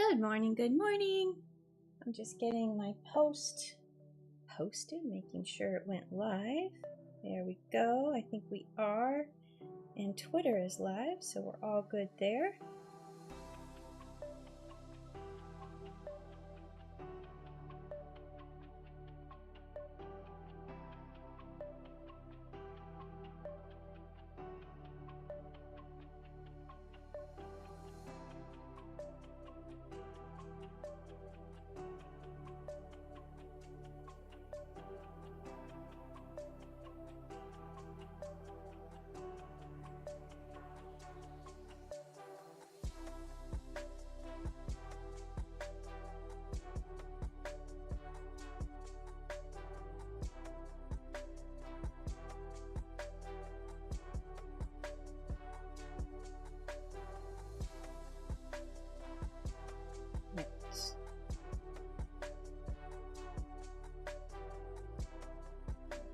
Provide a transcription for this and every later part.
Good morning, good morning. I'm just getting my post posted, making sure it went live. There we go. I think we are. And Twitter is live, so we're all good there.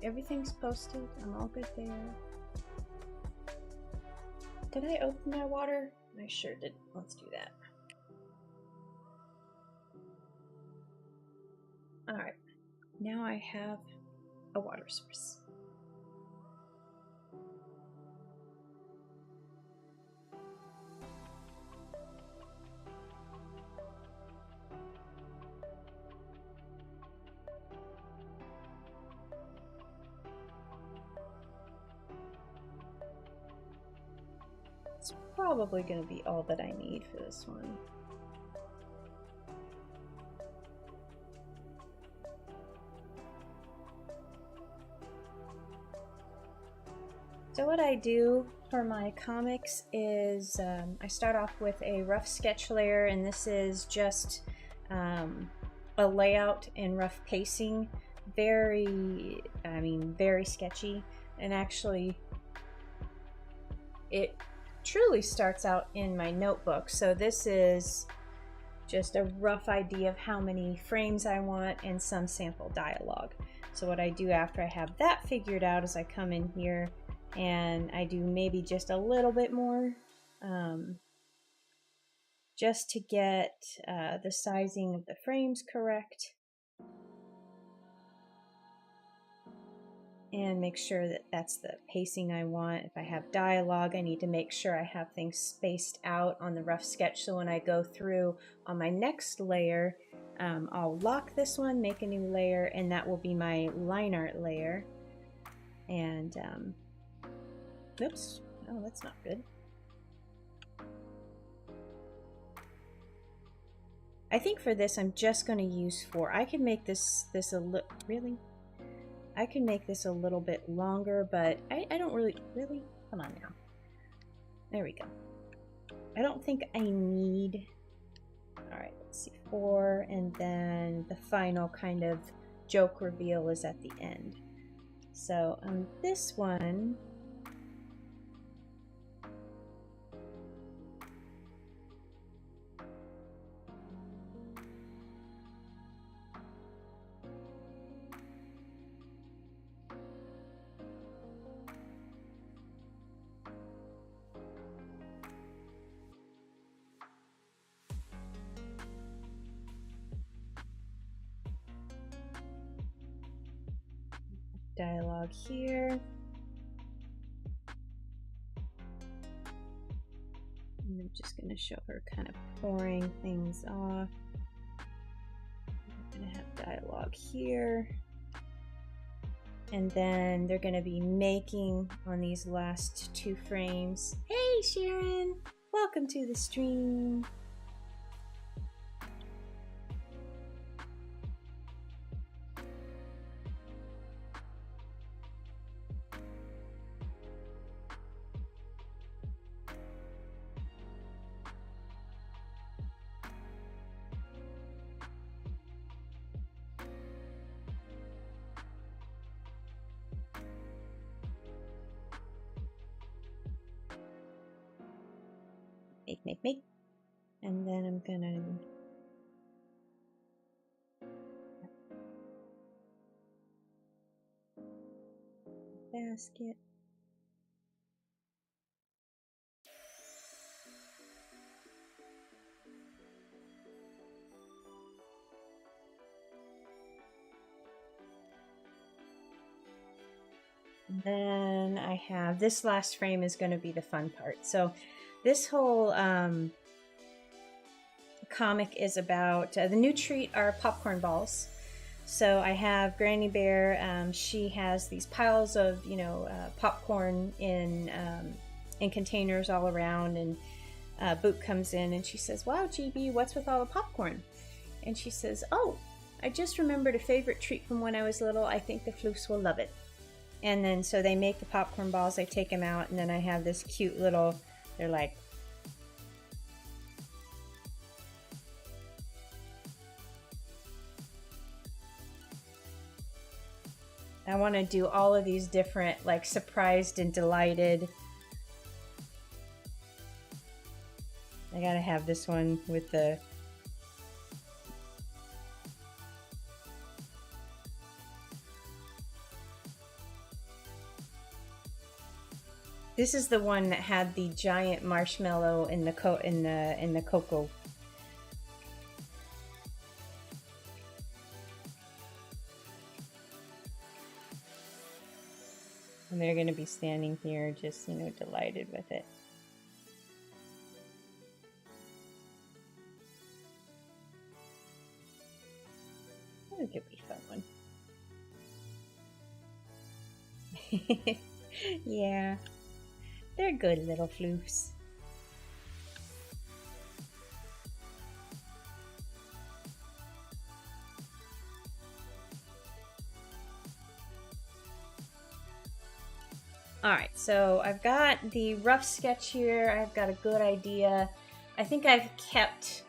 Everything's posted. I'm all good there. Did I open my water? I sure did. Let's do that. Alright. Now I have a water source. It's probably going to be all that I need for this one. So what I do for my comics is I start off with a rough sketch layer, and this is just a layout and rough pacing. Very sketchy, and actually it truly starts out in my notebook. So this is just a rough idea of how many frames I want and some sample dialogue. So what I do after I have that figured out is I come in here and I do maybe just a little bit more just to get the sizing of the frames correct and make sure that that's the pacing I want. If I have dialogue, I need to make sure I have things spaced out on the rough sketch, so when I go through on my next layer, I'll lock this one, make a new layer, and that will be my line art layer. And oops, oh, that's not good. I think for this I'm just going to use 4. I could make this a little, really? I can make this a little bit longer, but I don't really, come on now. There we go. I don't think I need, all right, let's see, 4, and then the final kind of joke reveal is at the end. So on this one, dialogue here. And I'm just going to show her kind of pouring things off. I'm going to have dialogue here. And then they're going to be making on these last 2 frames. Hey Sharon! Welcome to the stream. Make. And then I'm gonna basket. then I have this last frame is going to be the fun part. So this whole comic is about the new treat are popcorn balls. So I have Granny Bear. She has these piles of popcorn in containers all around, and Boop comes in and she says, "Wow, GB, what's with all the popcorn?" And she says, "Oh, I just remembered a favorite treat from when I was little. I think the floofs will love it." And then so they make the popcorn balls. I take them out, and then I have this cute little. They're like. I want to do all of these different, like, surprised and delighted. I gotta have this one with the... This is the one that had the giant marshmallow in the cocoa. And they're going to be standing here just, delighted with it. That could be a fun one. Yeah, they're good little floofs. Alright, so I've got the rough sketch here. I've got a good idea. I think I've kept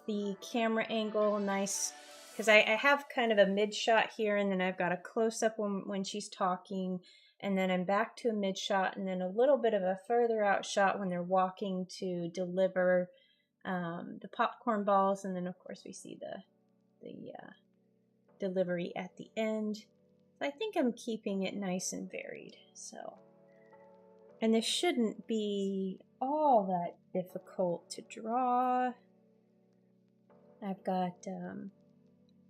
the camera angle nice, because I have kind of a mid shot here, and then I've got a close-up when she's talking, and then I'm back to a mid shot, and then a little bit of a further out shot when they're walking to deliver the popcorn balls, and then of course we see the delivery at the end. I think I'm keeping it nice and varied. So, and this shouldn't be all that difficult to draw. I've got,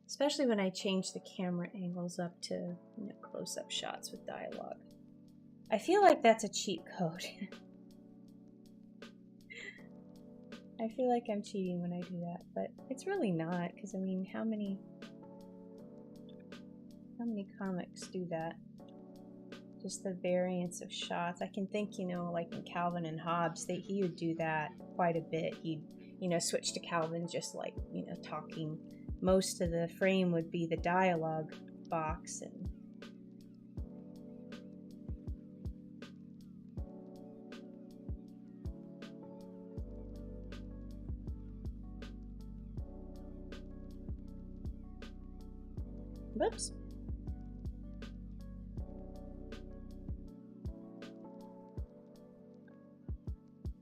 especially when I change the camera angles up to close-up shots with dialogue. I feel like that's a cheat code. I feel like I'm cheating when I do that, but it's really not, because I mean, how many comics do that? Just the variance of shots. I can think, like in Calvin and Hobbes, he would do that quite a bit. He'd, switch to Calvin just like, talking. Most of the frame would be the dialogue box, and whoops.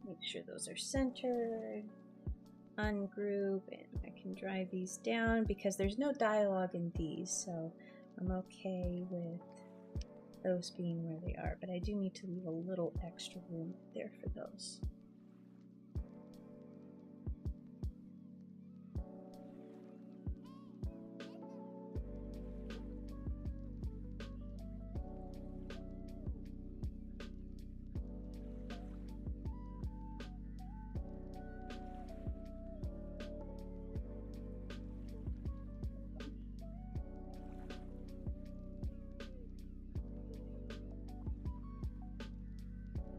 Make sure those are centered. Ungroup, and I can drive these down because there's no dialogue in these, so I'm okay with those being where they are, but I do need to leave a little extra room there for those.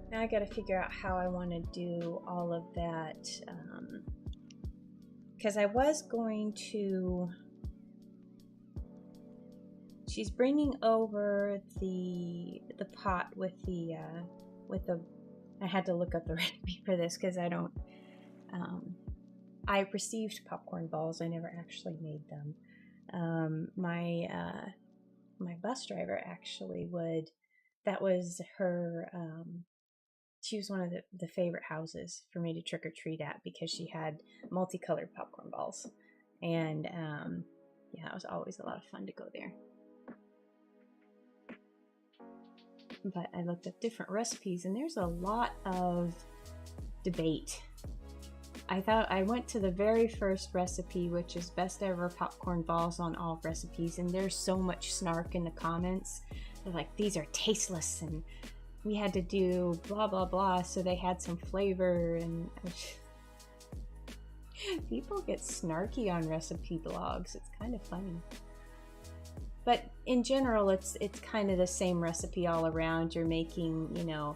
Now I got to figure out how I want to do all of that, because I was going to. She's bringing over the pot with the. I had to look up the recipe for this because I don't. I received popcorn balls. I never actually made them. My bus driver actually would. That was her. She was one of the favorite houses for me to trick or treat at because she had multicolored popcorn balls, and yeah, it was always a lot of fun to go there. But I looked up different recipes, and there's a lot of debate I went to the very first recipe, which is best ever popcorn balls on all recipes, and there's so much snark in the comments. They're like, these are tasteless, and we had to do blah blah blah, so they had some flavor, and people get snarky on recipe blogs. It's kind of funny. But in general, it's kind of the same recipe all around. You're making, you know,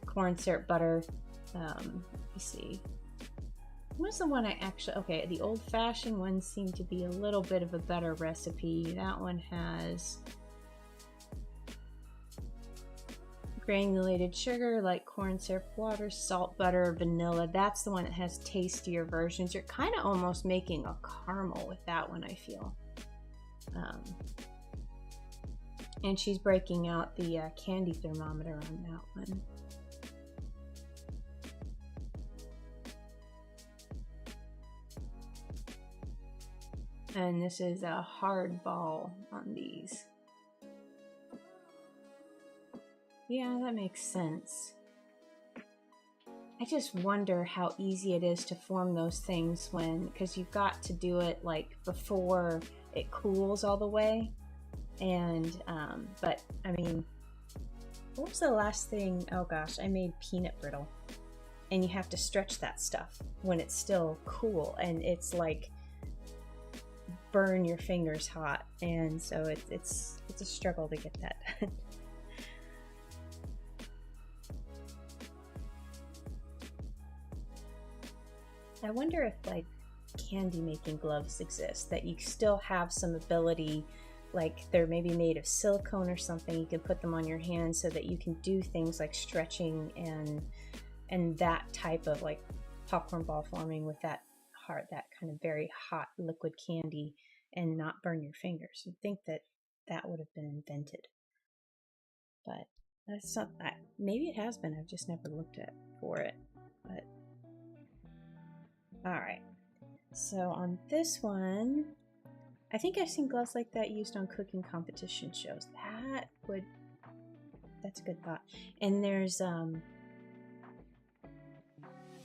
corn syrup butter. Let me see. What's the one I actually... Okay, the old-fashioned one seemed to be a little bit of a better recipe. That one has granulated sugar, like corn syrup, water, salt, butter, vanilla. That's the one that has tastier versions. You're kind of almost making a caramel with that one, I feel. And she's breaking out the candy thermometer on that one. And this is a hard ball on these. Yeah, that makes sense. I just wonder how easy it is to form those things when, because you've got to do it like before it cools all the way. And, but I mean, what was the last thing? Oh gosh, I made peanut brittle. And you have to stretch that stuff when it's still cool, and it's like burn your fingers hot, and so it's a struggle to get that done. I wonder if like candy making gloves exist that you still have some ability, like they're maybe made of silicone or something. You can put them on your hands so that you can do things like stretching and that type of like popcorn ball forming with that kind of very hot liquid candy and not burn your fingers. You'd think that that would have been invented, but that's not. Maybe it has been. I've just never looked at for it. But all right. So on this one, I think I've seen gloves like that used on cooking competition shows. That's a good thought. And there's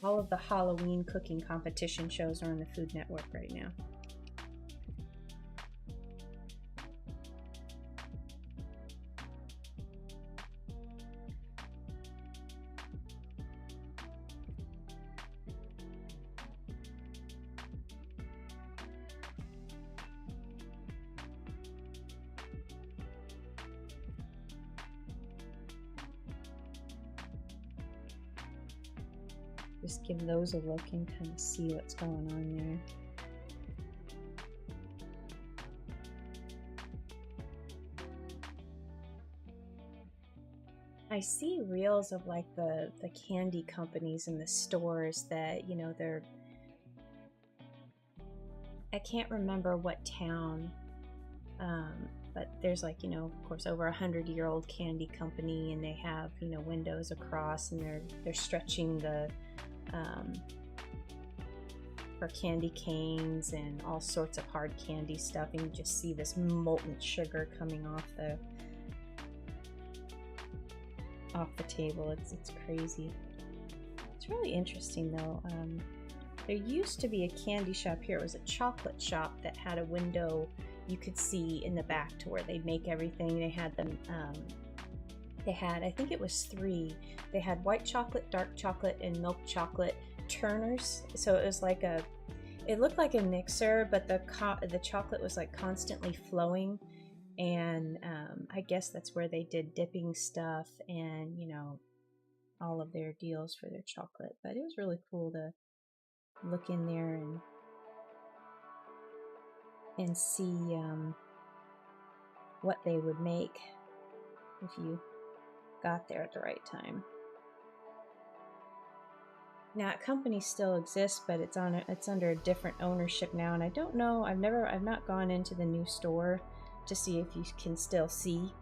all of the Halloween cooking competition shows are on the Food Network right now. Just give those a look and kind of see what's going on there. I see reels of like the candy companies in the stores that, you know, they're... I can't remember what town, but there's like, you know, of course, over 100-year-old candy company, and they have, you know, windows across, and they're stretching the for candy canes and all sorts of hard candy stuff, and you just see this molten sugar coming off the table. It's crazy. It's really interesting though. There used to be a candy shop here. It was a chocolate shop that had a window you could see in the back to where they'd make everything. They had them. They had, I think it was 3. They had white chocolate, dark chocolate, and milk chocolate turners. So it was like it looked like a mixer, but the chocolate was like constantly flowing. And I guess that's where they did dipping stuff and, you know, all of their deals for their chocolate. But it was really cool to look in there and see what they would make if you got there at the right time. Now, that company still exists, but it's under a different ownership now, and I don't know. I've not gone into the new store to see if you can still see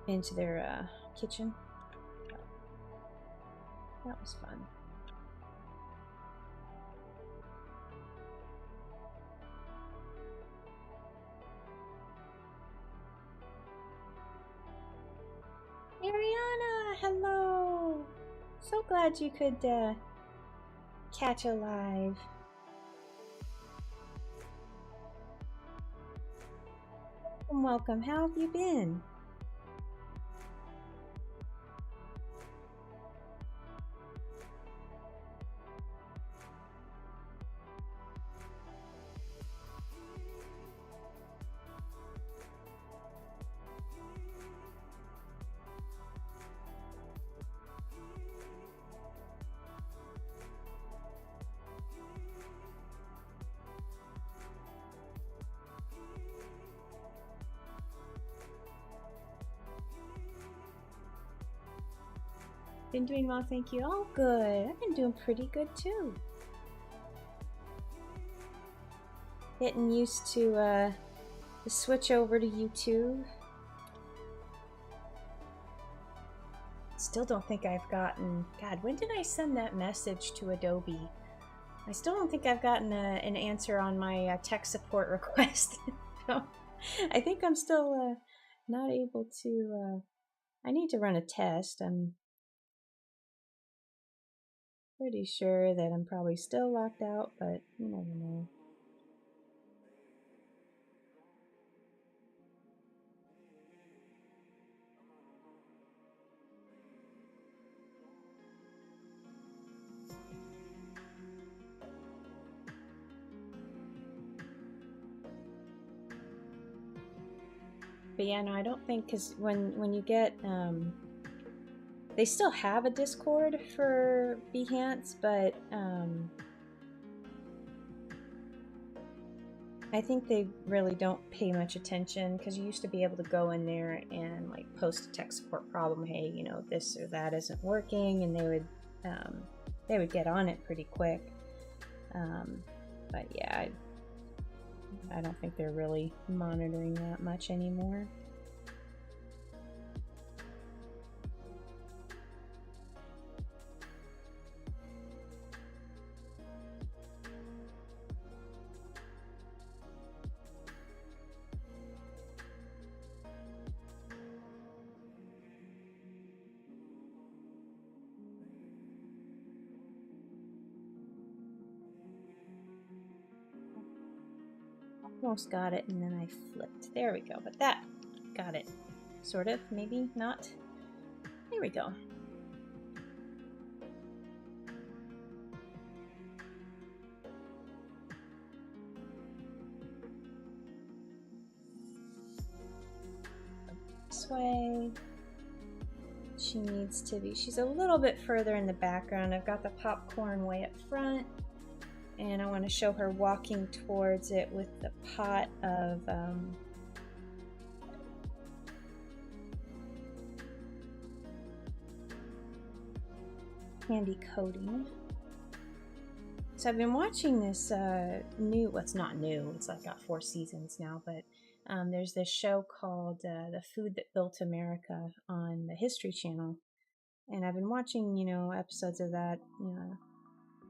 into their kitchen. That was fun. Ariana, hello! So glad you could Catch alive. Welcome, welcome. How have you been? Been doing well, thank you. Oh, good. I've been doing pretty good too. Getting used to the switch over to YouTube. Still don't think I've gotten... God, when did I send that message to Adobe? I still don't think I've gotten an answer on my tech support request. So, I think I'm still not able to... I need to run a test. I'm pretty sure that I'm probably still locked out, but you never know. But yeah, no, I don't think, because when you get... they still have a Discord for Behance, but I think they really don't pay much attention, because you used to be able to go in there and like post a tech support problem, hey, you know, this or that isn't working, and they would get on it pretty quick. But yeah, I don't think they're really monitoring that much anymore. Almost got it, and then I flipped. There we go, but that got it. Sort of, maybe not. There we go. This way. She needs to be, she's a little bit further in the background. I've got the popcorn way up front, and I want to show her walking towards it with the pot of candy coating. So I've been watching this new, well, it's not new, it's like got 4 seasons now, but there's this show called The Food That Built America on the History Channel. And I've been watching, you know, episodes of that, you know,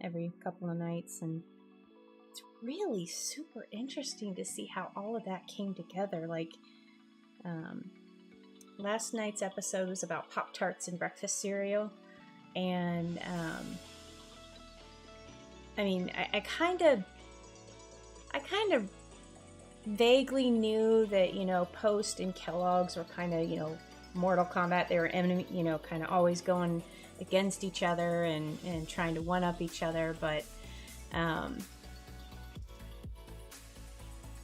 every couple of nights, and it's really super interesting to see how all of that came together. Like, last night's episode was about Pop-Tarts and breakfast cereal, and I mean, I kind of vaguely knew that, you know, Post and Kellogg's were kind of, you know, Mortal Kombat. They were enemy, you know, kind of always going against each other and trying to one up each other, but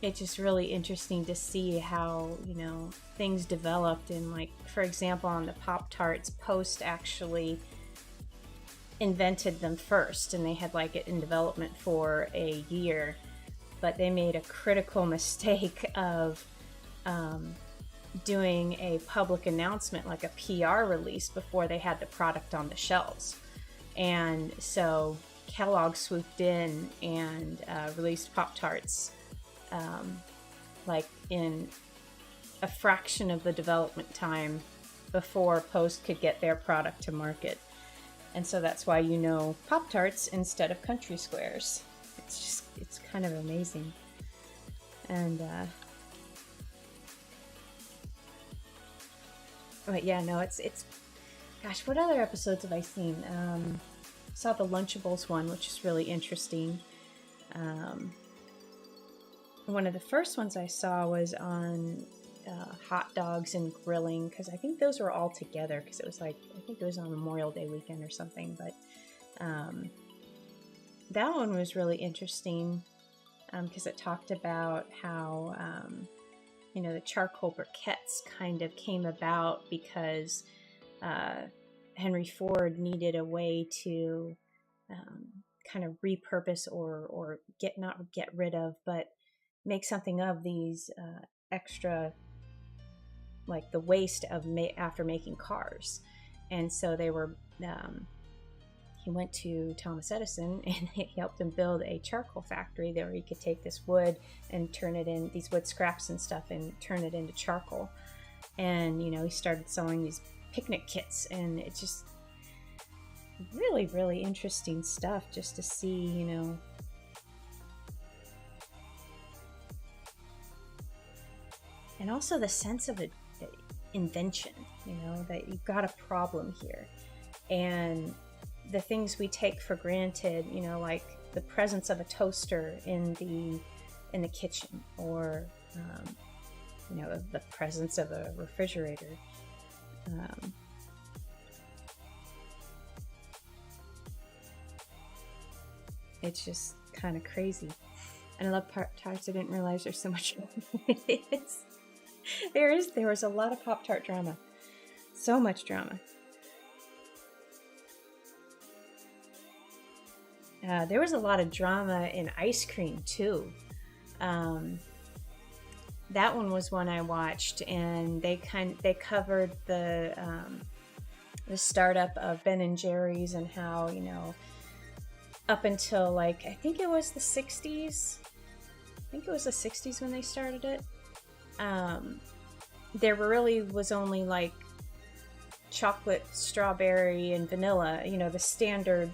it's just really interesting to see how, you know, things developed. And like, for example, on the Pop-Tarts, Post actually invented them first, and they had like it in development for a year, but they made a critical mistake of doing a public announcement, like a PR release, before they had the product on the shelves. And so Kellogg swooped in and released Pop-Tarts like in a fraction of the development time before Post could get their product to market. And so that's why, you know, Pop-Tarts instead of Country Squares. It's kind of amazing. And but yeah, no, it's gosh, what other episodes have I seen? Saw the Lunchables one, which is really interesting. One of the first ones I saw was on hot dogs and grilling, because I think those were all together, because it was like, I think it was on Memorial Day weekend or something, but that one was really interesting because it talked about how you know, the charcoal briquettes kind of came about because Henry Ford needed a way to kind of repurpose or not get rid of, but make something of these extra, like the waste of after making cars. And so they were he went to Thomas Edison, and he helped him build a charcoal factory there, where he could take this wood and turn it in, these wood scraps and stuff, and turn it into charcoal. And you know, he started selling these picnic kits, and it's just really, really interesting stuff just to see, you know, and also the sense of invention, you know, that you've got a problem here. And the things we take for granted, you know, like the presence of a toaster in the kitchen, or you know, the presence of a refrigerator. It's just kind of crazy. And I love Pop-Tarts. I didn't realize there's so much it is. There was a lot of Pop-Tart drama. So much drama. There was a lot of drama in ice cream too. That one was one I watched, and they covered the startup of Ben and Jerry's, and how, you know, up until like, I think it was the 60s. I think it was the 60s when they started it. There really was only like chocolate, strawberry, and vanilla, you know, the standard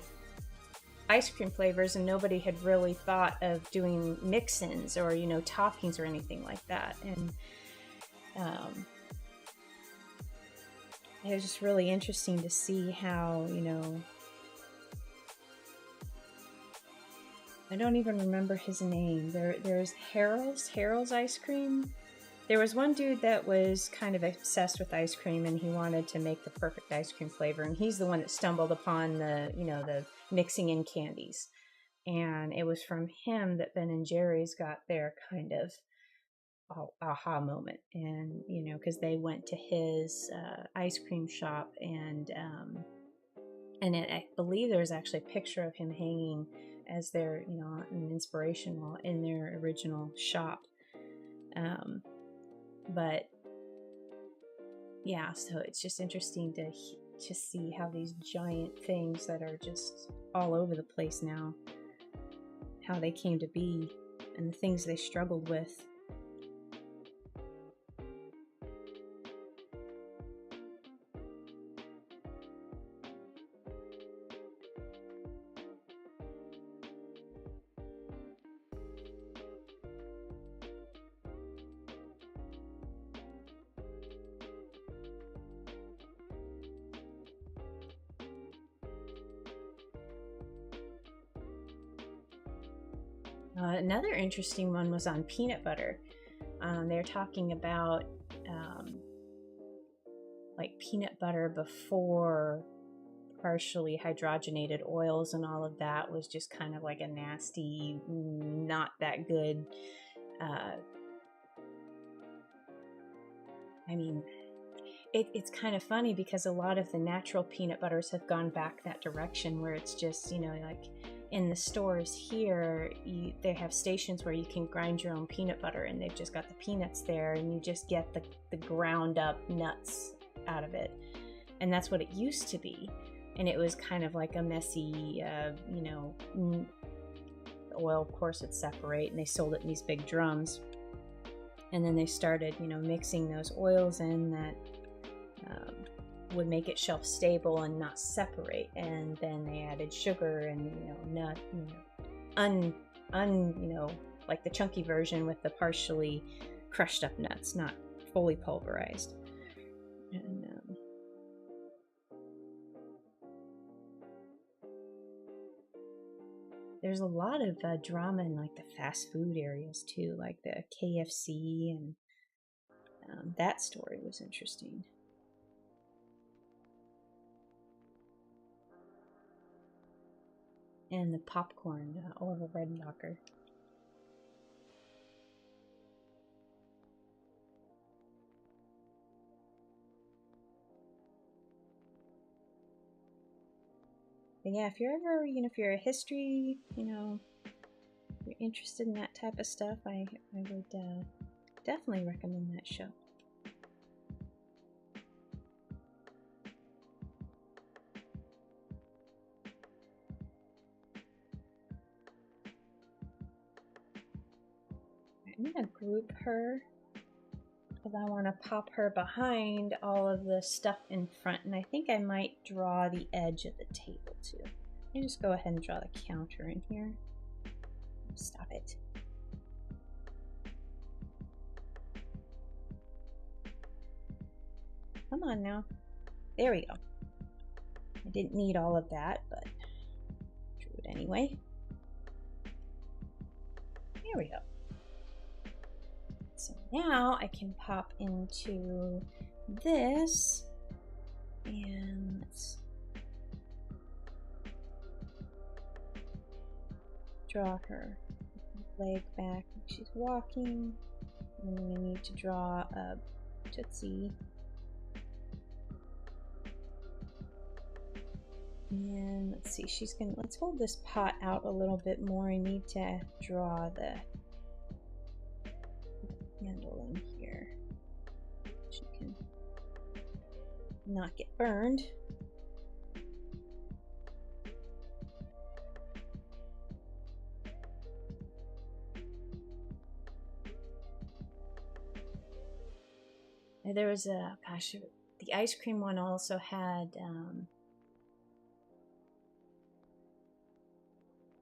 ice cream flavors, and nobody had really thought of doing mix-ins or, you know, toppings or anything like that. And it was just really interesting to see how, you know, I don't even remember his name. There's Harold's ice cream. There was one dude that was kind of obsessed with ice cream, and he wanted to make the perfect ice cream flavor, and he's the one that stumbled upon the, you know, the mixing in candies. And it was from him that Ben and Jerry's got their kind of aha moment. And, you know, because they went to his ice cream shop, and I believe there's actually a picture of him hanging as their, you know, an inspiration wall in their original shop. But yeah, so it's just interesting to see how these giant things that are just all over the place now, how they came to be, and the things they struggled with. Another interesting one was on peanut butter. They're talking about like peanut butter before partially hydrogenated oils and all of that was just kind of like a nasty, not that good. I mean, it's kind of funny because a lot of the natural peanut butters have gone back that direction, where it's just, you know, like in the stores here, they have stations where you can grind your own peanut butter, and they've just got the peanuts there, and you just get the ground up nuts out of it. And that's what it used to be. And it was kind of like a messy, you know, the oil, of course, would separate, and they sold it in these big drums. And then they started, you know, mixing those oils in that would make it shelf stable and not separate. And then they added sugar and, you know, nut, you know, you know, like the chunky version with the partially crushed up nuts, not fully pulverized. And There's a lot of drama in like the fast food areas too, like the KFC, and that story was interesting. And the popcorn Orville Redenbacher. But yeah, if you're ever, if you're a history, you're interested in that type of stuff, I would definitely recommend that show. I'm going to group her because I want to pop her behind all of the stuff in front, and I think I might draw the edge of the table too. Let me just go ahead and draw the counter in here. Stop it. Come on now. There we go. I didn't need all of that, but drew it anyway. There we go. So now I can pop into this, and let's draw her leg back like she's walking. And then we need to draw a Tootsie. And let's see, let's hold this pot out a little bit more. I need to draw the handle in here. She can not get burned. And there was the ice cream one also had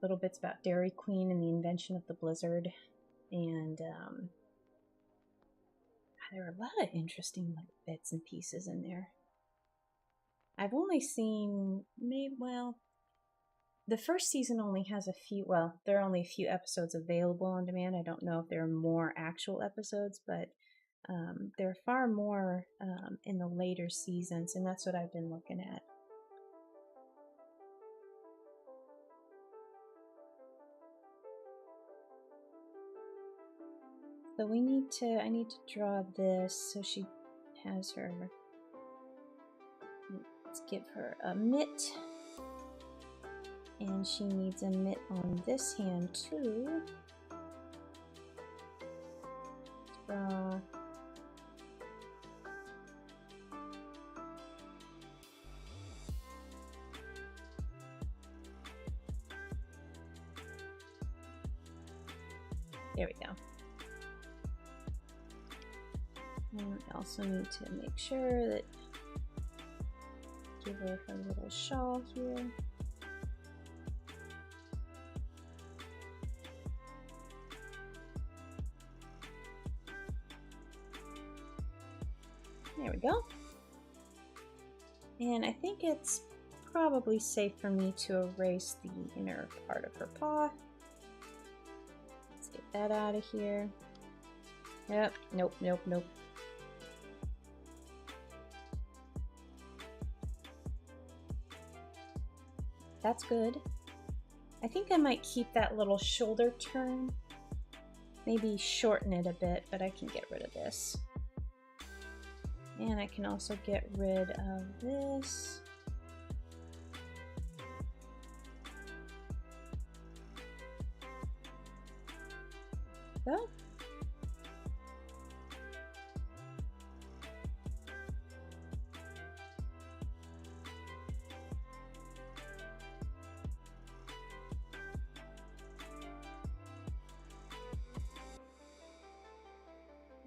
little bits about Dairy Queen and the invention of the blizzard, and there were a lot of interesting bits and pieces in there. I've only seen the first season only has there are only a few episodes available on demand. I don't know if there are more actual episodes, but there are far more in the later seasons, and that's what I've been looking at. So I need to draw this so she has her, let's give her a mitt, and she needs a mitt on this hand too. Draw there we go. And I also need to make sure that give her her little shawl here. There we go. And I think it's probably safe for me to erase the inner part of her paw. Let's get that out of here. Yep, nope. That's good. I think I might keep that little shoulder turn. Maybe shorten it a bit, but I can get rid of this. And I can also get rid of this. Go.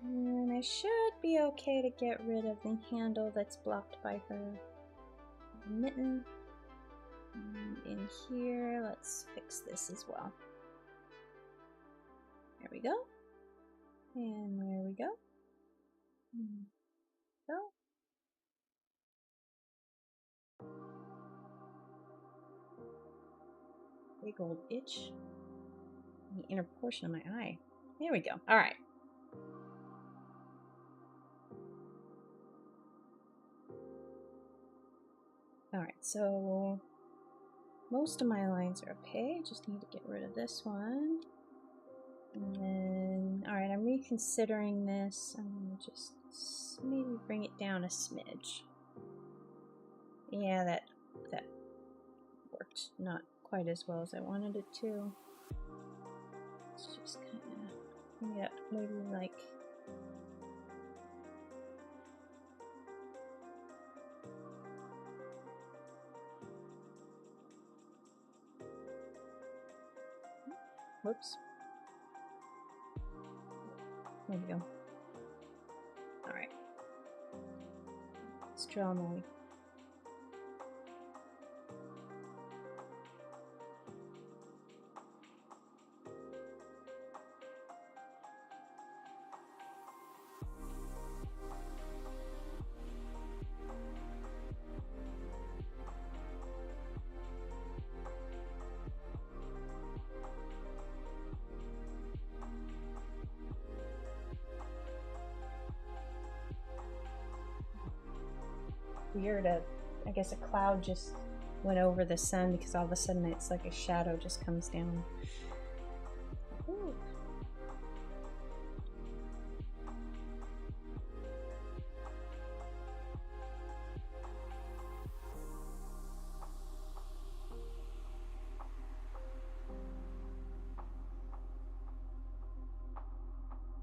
And I should be okay to get rid of the handle that's blocked by her mitten. And in here, let's fix this as well. There we go. And there we go. Go. big old itch in the inner portion of my eye. There we go. All right. All right, so most of my lines are okay. I just need to get rid of this one. And then, all right, I'm reconsidering this. I'm gonna just maybe bring it down a smidge. Yeah, that worked not quite as well as I wanted it to. Let's just kind of bring it up, maybe like. Whoops. There we go. All right. Let's draw my. Weird, I guess a cloud just went over the sun because all of a sudden it's like a shadow just comes down. Ooh.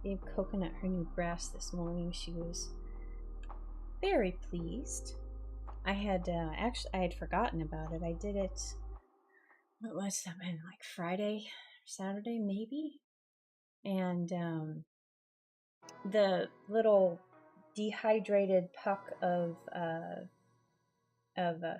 Gave Coconut her new grass this morning. She was very pleased. I had actually I had forgotten about it. I did it. What was that? Man, like Friday, Saturday, maybe. And the little dehydrated puck of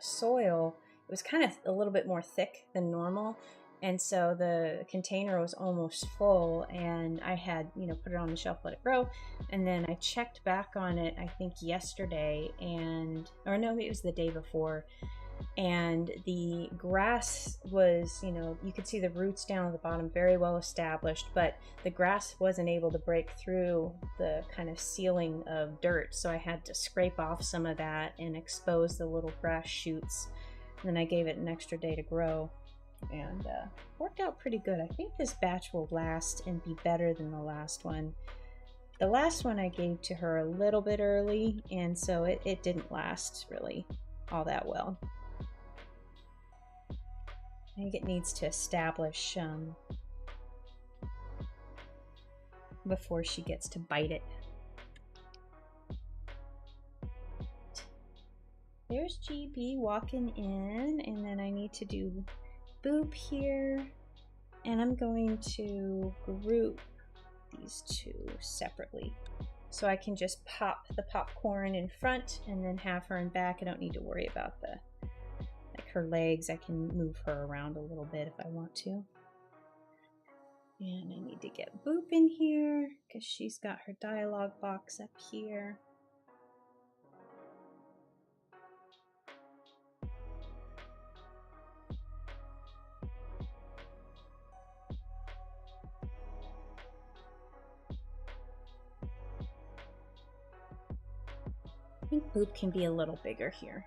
soil, it was kind of a little bit more thick than normal, and so the container was almost full, and I had put it on the shelf, let it grow, and then I checked back on it I think yesterday, or no, it was the day before, and the grass was, you could see the roots down at the bottom, very well established, but the grass wasn't able to break through the kind of ceiling of dirt, so I had to scrape off some of that and expose the little grass shoots. And then I gave it an extra day to grow, and worked out pretty good. I think this batch will last and be better than the last one. The last one I gave to her a little bit early, and so it didn't last really all that well. I think it needs to establish before she gets to bite it. There's GB walking in, and then I need to do Boop here, and I'm going to group these two separately. So I can just pop the popcorn in front and then have her in back. I don't need to worry about her legs. I can move her around a little bit if I want to. And I need to get Boop in here because she's got her dialogue box up here. I think Boop can be a little bigger here.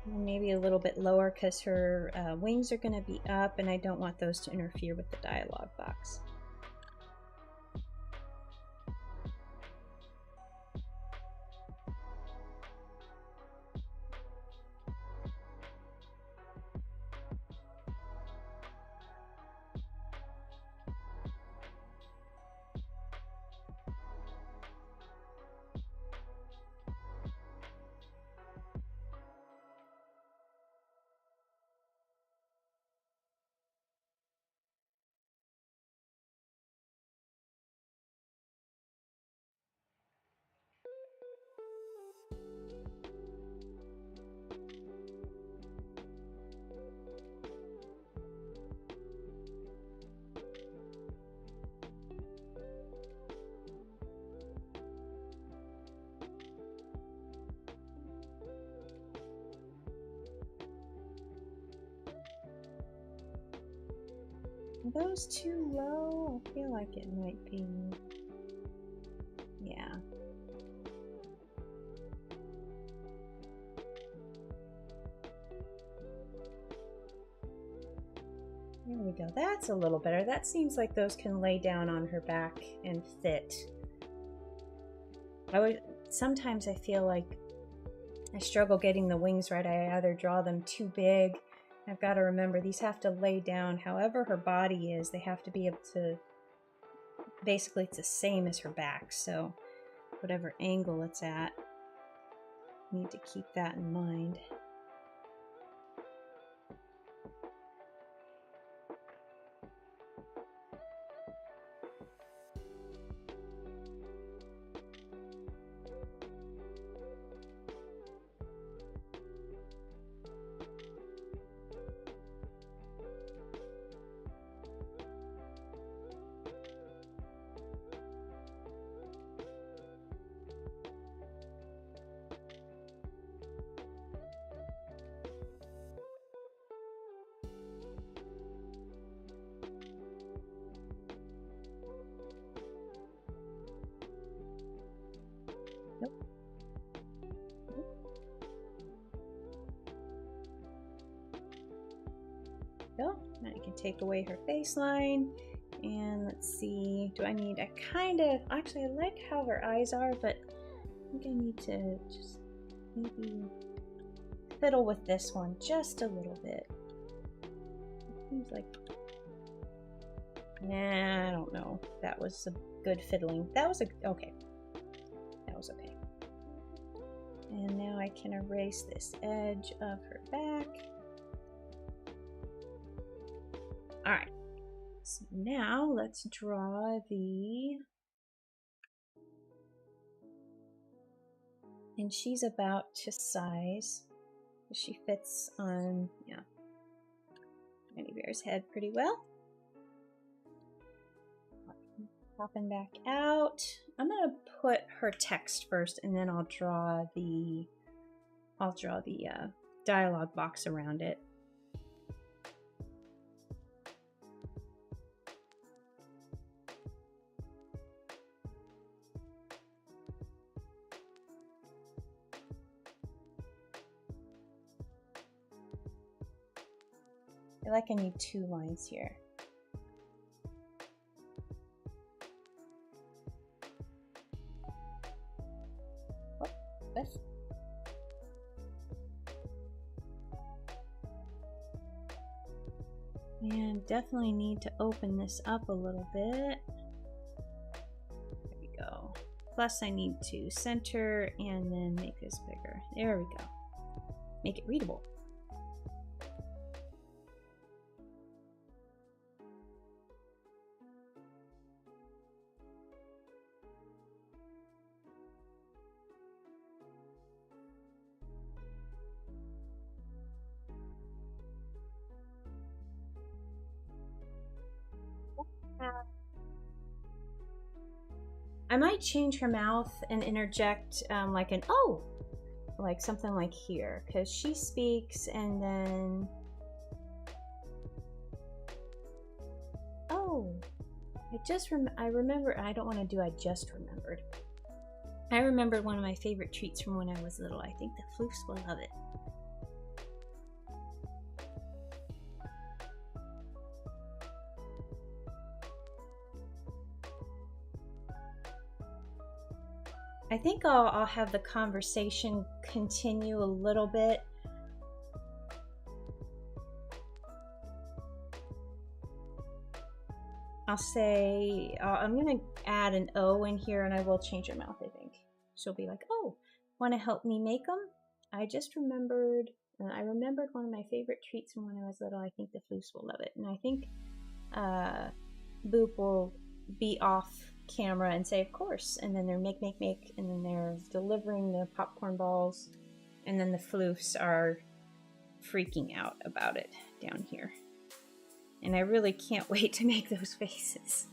Maybe a little bit lower because her wings are going to be up, and I don't want those to interfere with the dialogue box. Are those too low? I feel like it might be. Yeah. There we go. That's a little better. That seems like those can lay down on her back and fit. Sometimes I feel like I struggle getting the wings right. I either draw them too big. I've got to remember these have to lay down however her body is. They have to be able to, basically it's the same as her back. So whatever angle it's at, I need to keep that in mind. Go. Now I can take away her face line. And let's see, do I need a kind of, actually I like how her eyes are, but I think I need to just maybe fiddle with this one just a little bit. It seems like, nah, I don't know. That was a good fiddling. That was okay. That was okay. And now I can erase this edge of her back. All right, so now let's draw the, and she's about to size. She fits on, yeah, Teddy Bear's head pretty well. Popping back out. I'm gonna put her text first, and then I'll draw the dialogue box around it. I feel like I need 2 lines here. Oh, this. And definitely need to open this up a little bit. There we go. Plus I need to center and then make this bigger. There we go. Make it readable. I might change her mouth and interject like an oh, like something like here, because she speaks and then oh, I remember. I don't want to do I just remembered. I remembered one of my favorite treats from when I was little. I think the floofs will love it. I think I'll have the conversation continue a little bit. I'll say, I'm going to add an O in here, and I will change her mouth, I think. She'll be like, oh, want to help me make them? I just remembered, I remembered one of my favorite treats from when I was little. I think the floofs will love it. And I think Boop will be off camera and say, of course. And then they're make, and then they're delivering the popcorn balls. And then the floofs are freaking out about it down here. And I really can't wait to make those faces.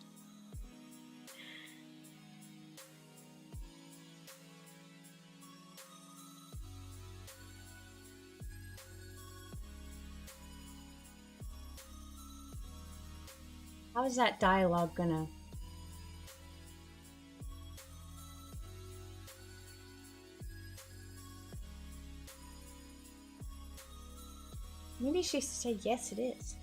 How is that dialogue gonna... Maybe she should say, yes, it is.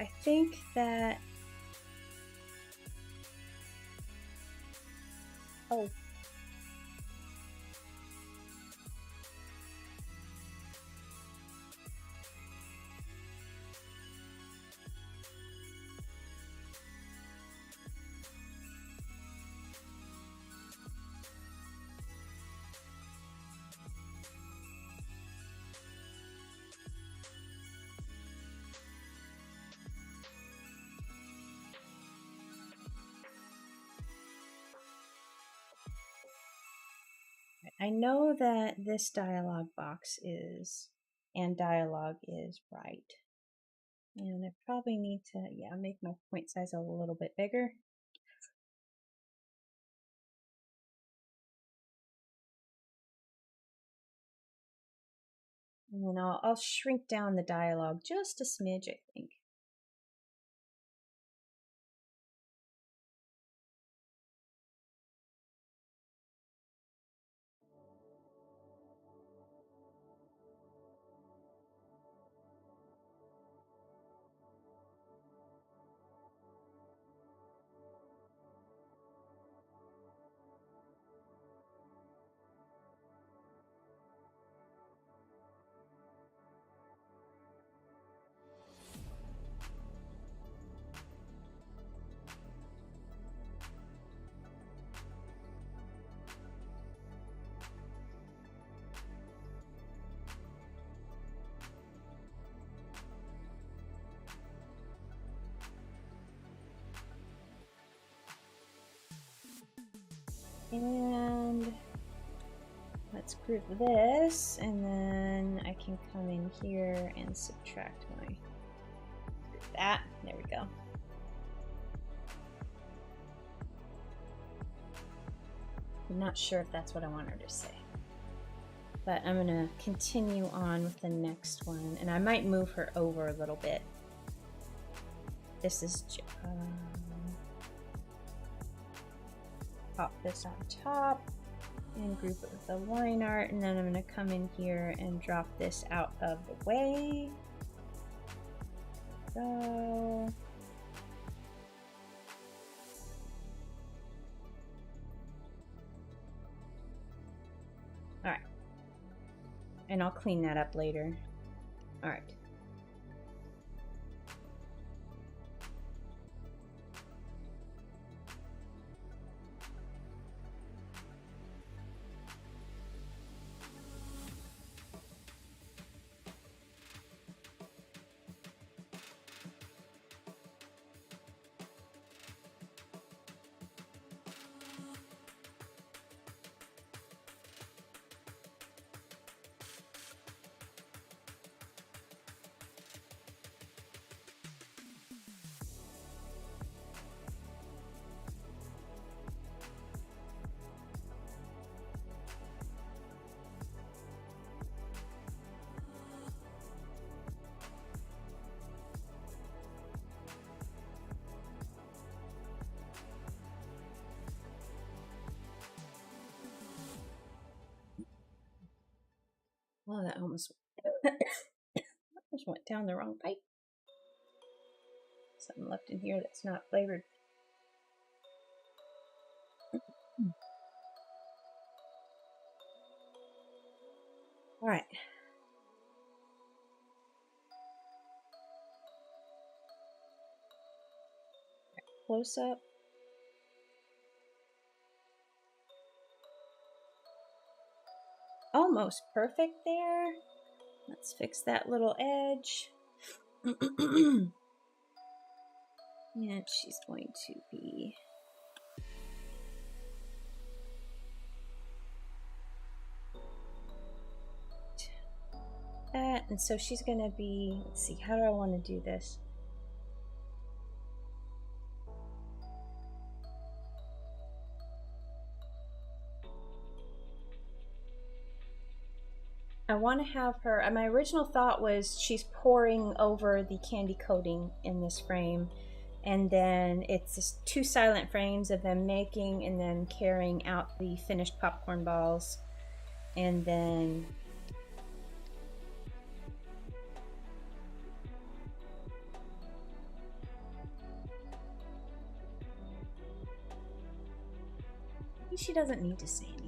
I think that... Oh. I know that this dialogue box is, and dialogue is right. And I probably need to, yeah, make my point size a little bit bigger. And then I'll shrink down the dialogue just a smidge, I think. And let's group this, and then I can come in here and subtract my group that. There we go. I'm not sure if that's what I want her to say. But I'm gonna continue on with the next one, and I might move her over a little bit. This is pop this on top and group it with the line art, and then I'm gonna come in here and drop this out of the way. So all right, and I'll clean that up later. All right. Oh, that almost went down the wrong pipe. Something left in here that's not flavored. All right. Close up. almost perfect there. Let's fix that little edge. And she's going to be that, and so she's going to be, let's see, how do I want to do this? I want to have her, my original thought was she's pouring over the candy coating in this frame, and then it's just 2 silent frames of them making and then carrying out the finished popcorn balls, and then maybe she doesn't need to say anything.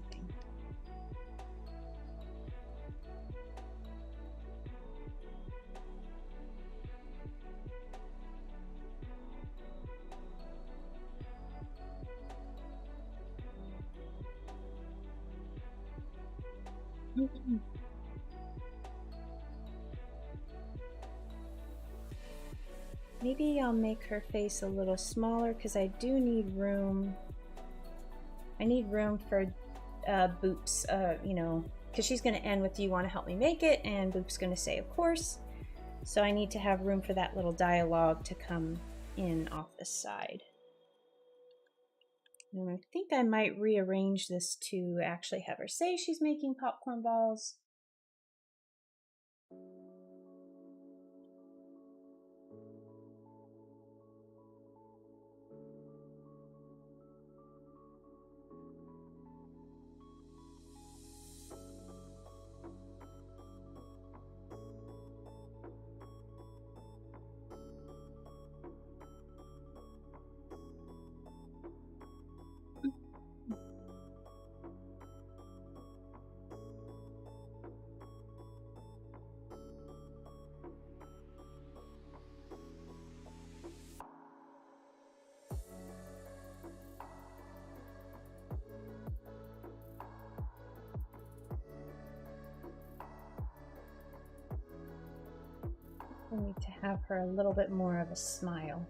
Maybe I'll make her face a little smaller because I do need room. I need room for Boop's, you know, because she's going to end with, "Do you want to help me make it?" And Boop's going to say, "Of course." So I need to have room for that little dialogue to come in off the side. And I think I might rearrange this to actually have her say she's making popcorn balls. I need to have her a little bit more of a smile.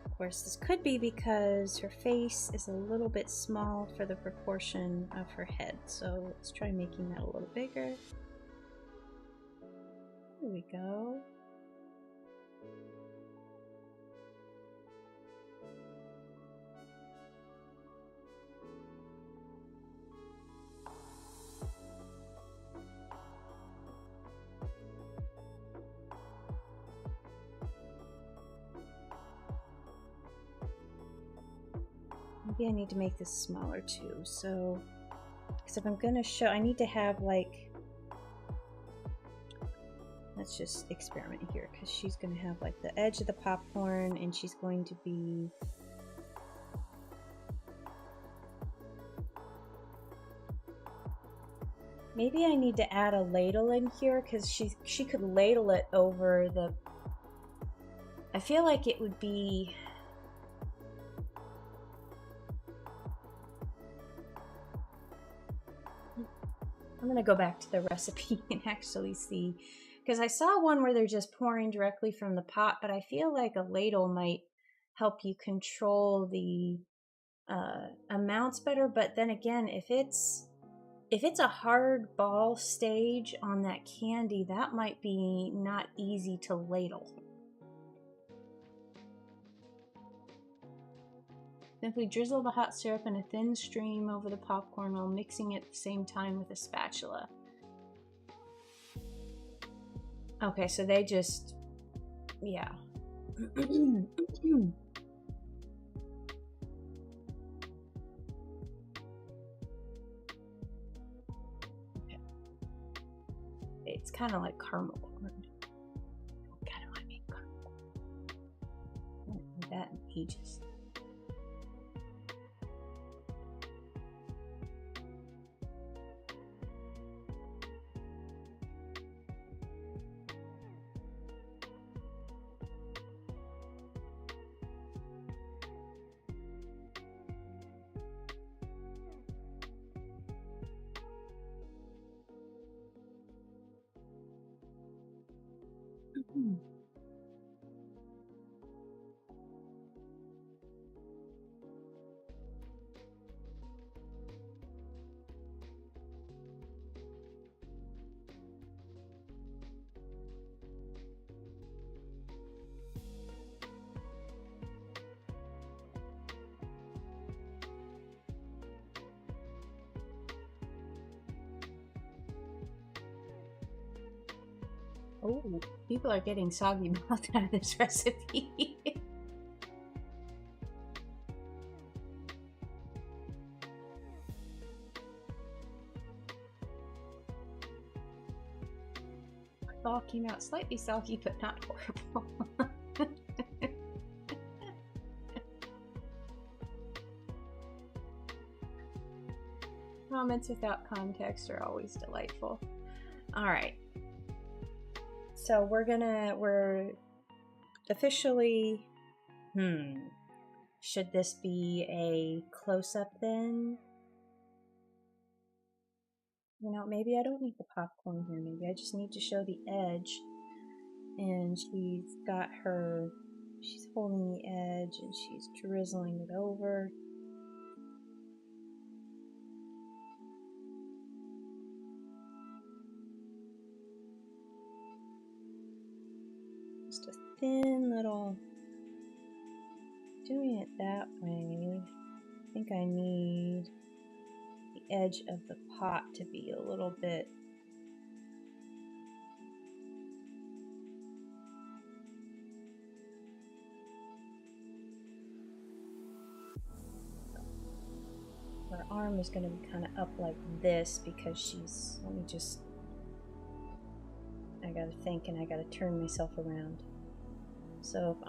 Of course, this could be because her face is a little bit small for the proportion of her head. So let's try making that a little bigger. There we go. Maybe I need to make this smaller too. So, because if I'm going to show, I need to have like, let's just experiment here, because she's going to have like the edge of the popcorn, and she's going to be maybe I need to add a ladle in here, because she could ladle it over the, I feel like it would be, I'm gonna go back to the recipe and actually see, because I saw one where they're just pouring directly from the pot, but I feel like a ladle might help you control the amounts better. But then again, if it's a hard ball stage on that candy, that might be not easy to ladle. Simply drizzle the hot syrup in a thin stream over the popcorn while mixing it at the same time with a spatula. Okay, so they just, yeah. Okay. It's kind of like caramel corn. I kind of want to make caramel corn. I haven't done that in ages. Oh, people are getting soggy mouth out of this recipe. All came out slightly soggy, but not horrible. Comments without context are always delightful. All right. So we're officially, should this be a close-up then? You know, maybe I don't need the popcorn here. Maybe I just need to show the edge. And she's holding the edge and she's drizzling it over. Just a thin little, doing it that way. I think I need the edge of the pot to be a little bit her arm is going to be kind of up like this because she's, I gotta think and I gotta turn myself around. So if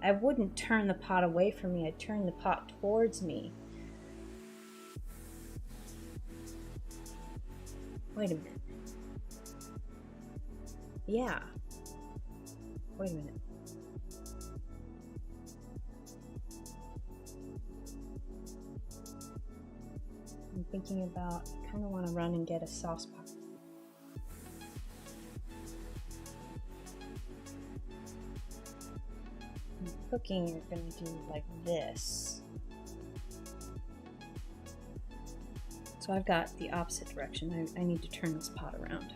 I wouldn't turn the pot away from me, I'd turn the pot towards me. Wait a minute. Yeah. Wait a minute. I'm thinking about, I kind of want to run and get a sauce pot. Cooking, you're going to do like this. So I've got the opposite direction. I need to turn this pot around.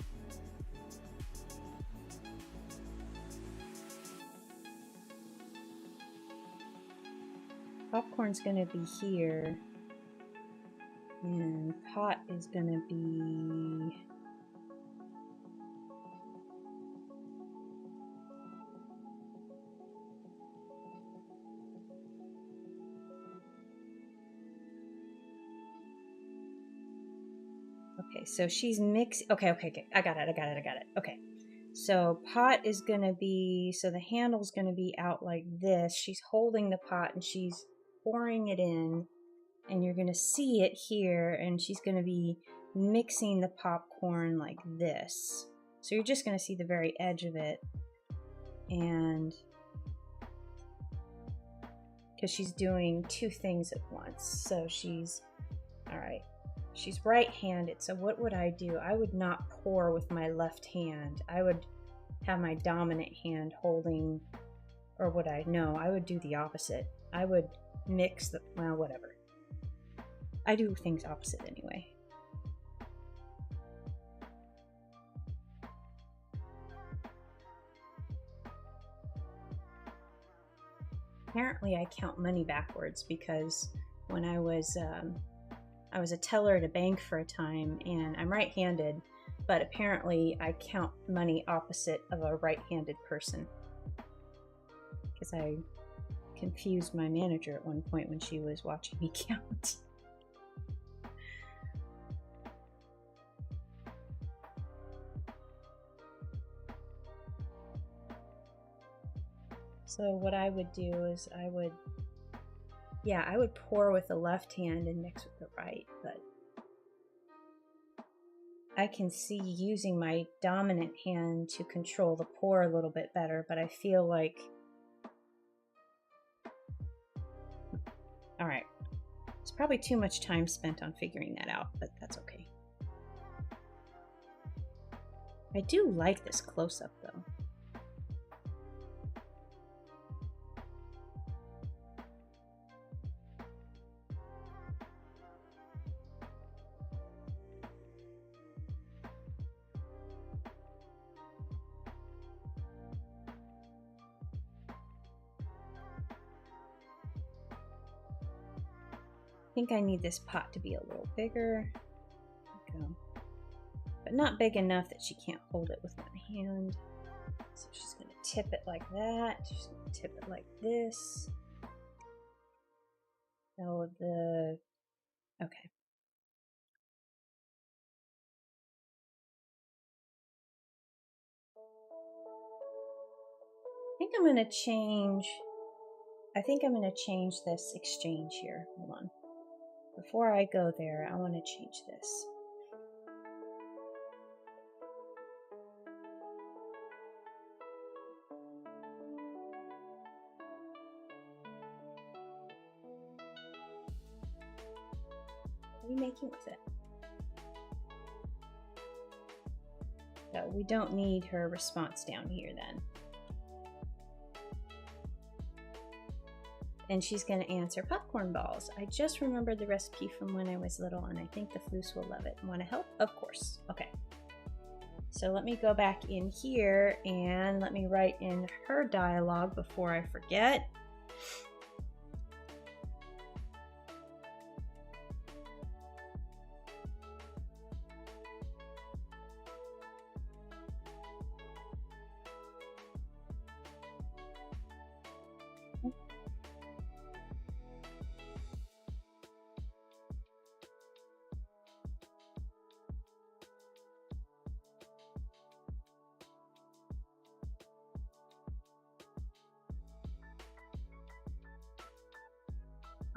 Popcorn's going to be here, and pot is going to be okay, so she's mixing. Okay. I got it. Okay. So pot is going to be, so the handle's going to be out like this. She's holding the pot and she's pouring it in, and you're going to see it here, and she's going to be mixing the popcorn like this. So you're just going to see the very edge of it, and because she's doing two things at once. So she's, all right. She's right-handed, so what would I do? I would not pour with my left hand. I would have my dominant hand holding, or would I? No, I would do the opposite. I would mix the, well, whatever. I do things opposite anyway. Apparently I count money backwards because when I was a teller at a bank for a time, and I'm right-handed, but apparently I count money opposite of a right-handed person because I confused my manager at one point when she was watching me count. So what I would do is I would pour with the left hand and mix with the right, but I can see using my dominant hand to control the pour a little bit better, but I feel like, all right, it's probably too much time spent on figuring that out, but that's okay. I do like this close-up though. I think I need this pot to be a little bigger. There we go. But not big enough that she can't hold it with one hand. So she's going to tip it like that. She's going to tip it like this. So okay. I think I'm going to change this exchange here. Hold on. Before I go there, I want to change this. What are we making with it? So we don't need her response down here then. And she's going to answer popcorn balls. I just remembered the recipe from when I was little, and I think the Floos will love it. Want to help? Of course. Okay. So let me go back in here and let me write in her dialogue before I forget.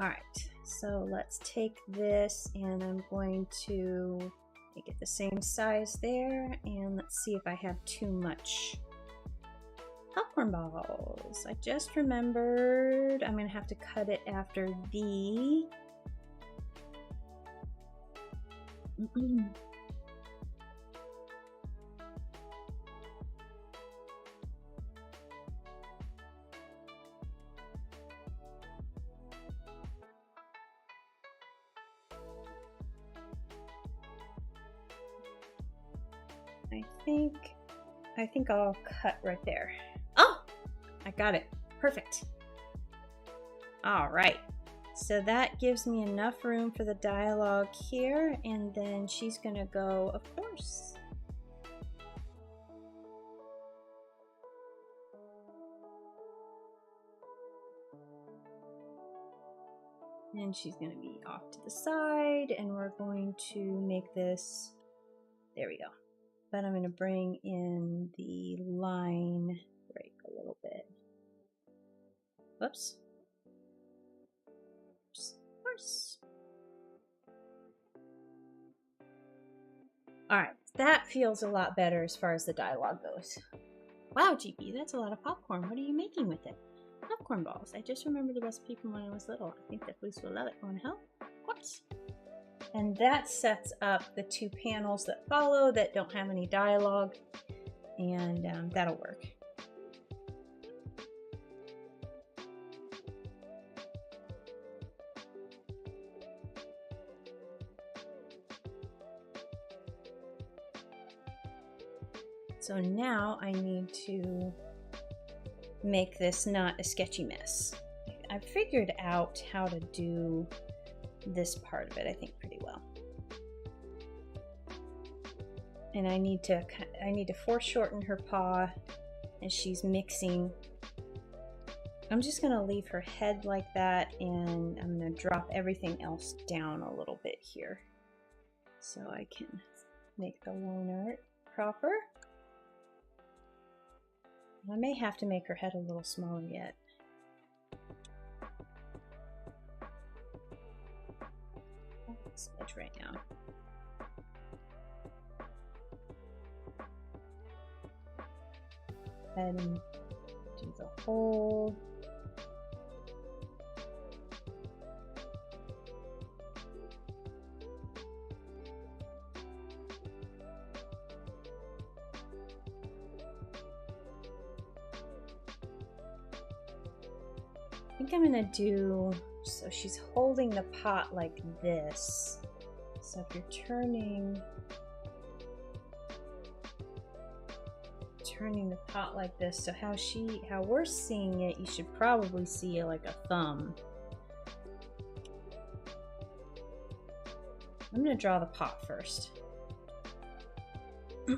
All right, so let's take this and I'm going to make it the same size there, and let's see if I have too much popcorn balls. I just remembered I'm gonna have to cut it after the I think I'll cut right there. Oh, I got it. Perfect. All right. So that gives me enough room for the dialogue here, and then she's gonna go, of course. And she's gonna be off to the side, and we're going to make this, there we go. But I'm going to bring in the line break a little bit. Whoops. Of course. Alright, that feels a lot better as far as the dialogue goes. Wow, GP, that's a lot of popcorn. What are you making with it? Popcorn balls. I just remembered the recipe from when I was little. I think that Floos will love it. Want to help? Of course. And that sets up the two panels that follow that don't have any dialogue, and that'll work. So now I need to make this not a sketchy mess. I've figured out how to do this part of it, I think, pretty well. And I need to foreshorten her paw as she's mixing. I'm just going to leave her head like that, and I'm going to drop everything else down a little bit here so I can make the line art proper. I may have to make her head a little smaller yet. Smidge right now. And do the whole. I think I'm gonna do, so she's holding the pot like this. So if you're turning the pot like this, so how we're seeing it, you should probably see it like a thumb. I'm gonna draw the pot first. And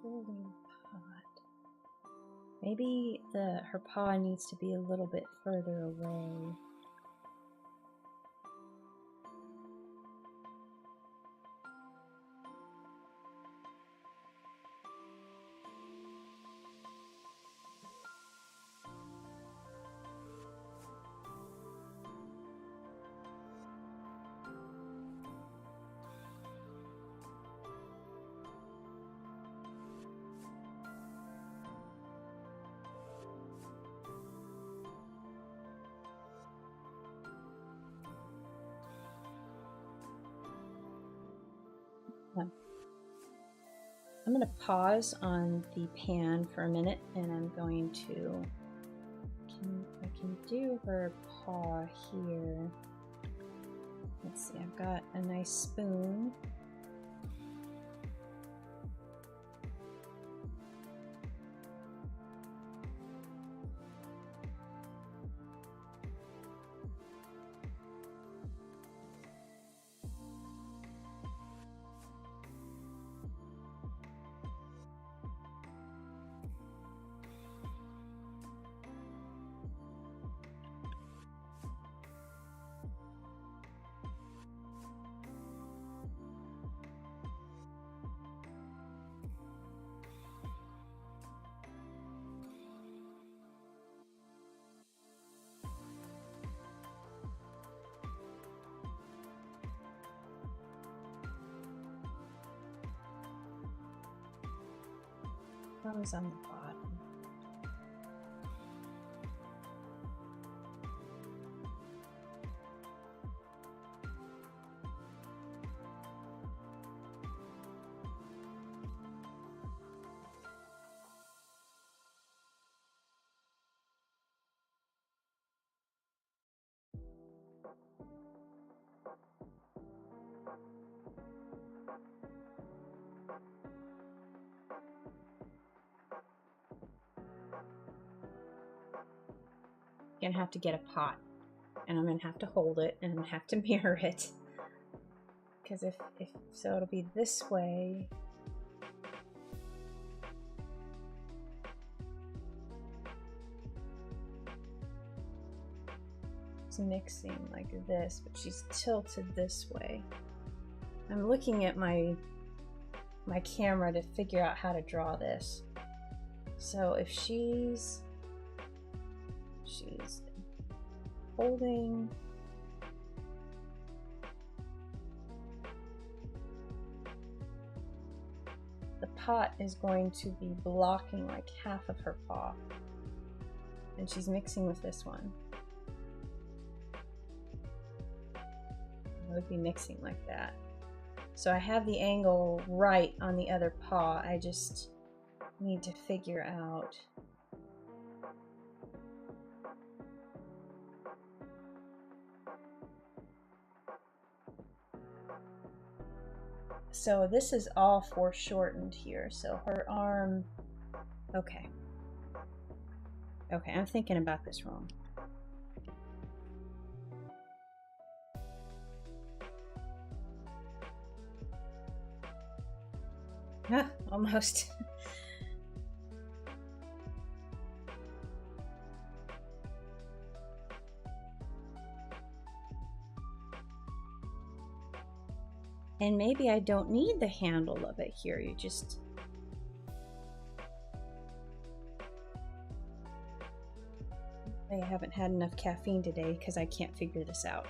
holding pot. Maybe her paw needs to be a little bit further away. I'm going to pause on the pan for a minute, and I'm going to, I can do her paw here. Let's see, I've got a nice spoon. That was on the bottom. Gonna have to get a pot. and I'm gonna have to hold it, and I'm gonna have to mirror it. Because if so, it'll be this way. It's mixing like this, but she's tilted this way. I'm looking at my camera to figure out how to draw this. So if she's holding, the pot is going to be blocking like half of her paw, and she's mixing with this one. I would be mixing like that. So I have the angle right on the other paw. I just need to figure out so this is all foreshortened here. So her arm, okay, I'm thinking about this wrong. Ah, almost. And maybe I don't need the handle of it here. You just... I haven't had enough caffeine today because I can't figure this out.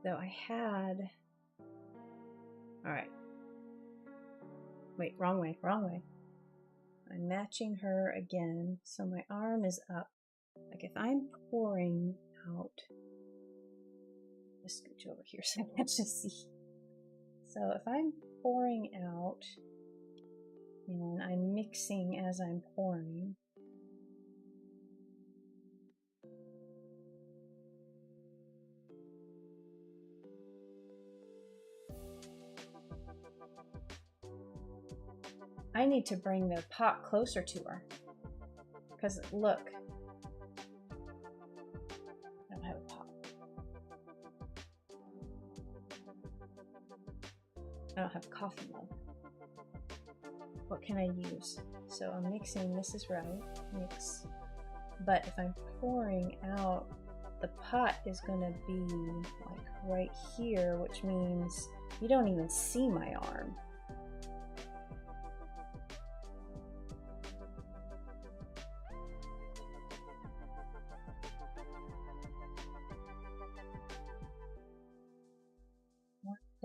So I had... All right. Wait, wrong way. I'm matching her again. So my arm is up. Like if I'm pouring out, let's scooch over here so I can just see. So if I'm pouring out and I'm mixing as I'm pouring, I need to bring the pot closer to her. Because look, I don't have a pot. I don't have coffee mug. What can I use? So I'm mixing, this is right, mix. But if I'm pouring out, the pot is gonna be like right here, which means you don't even see my arm.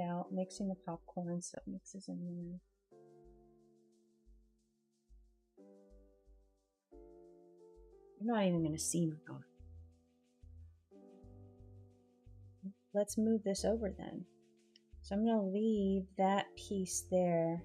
Out, mixing the popcorn so it mixes in there. I'm not even going to see my arm. Let's move this over then. So I'm going to leave that piece there.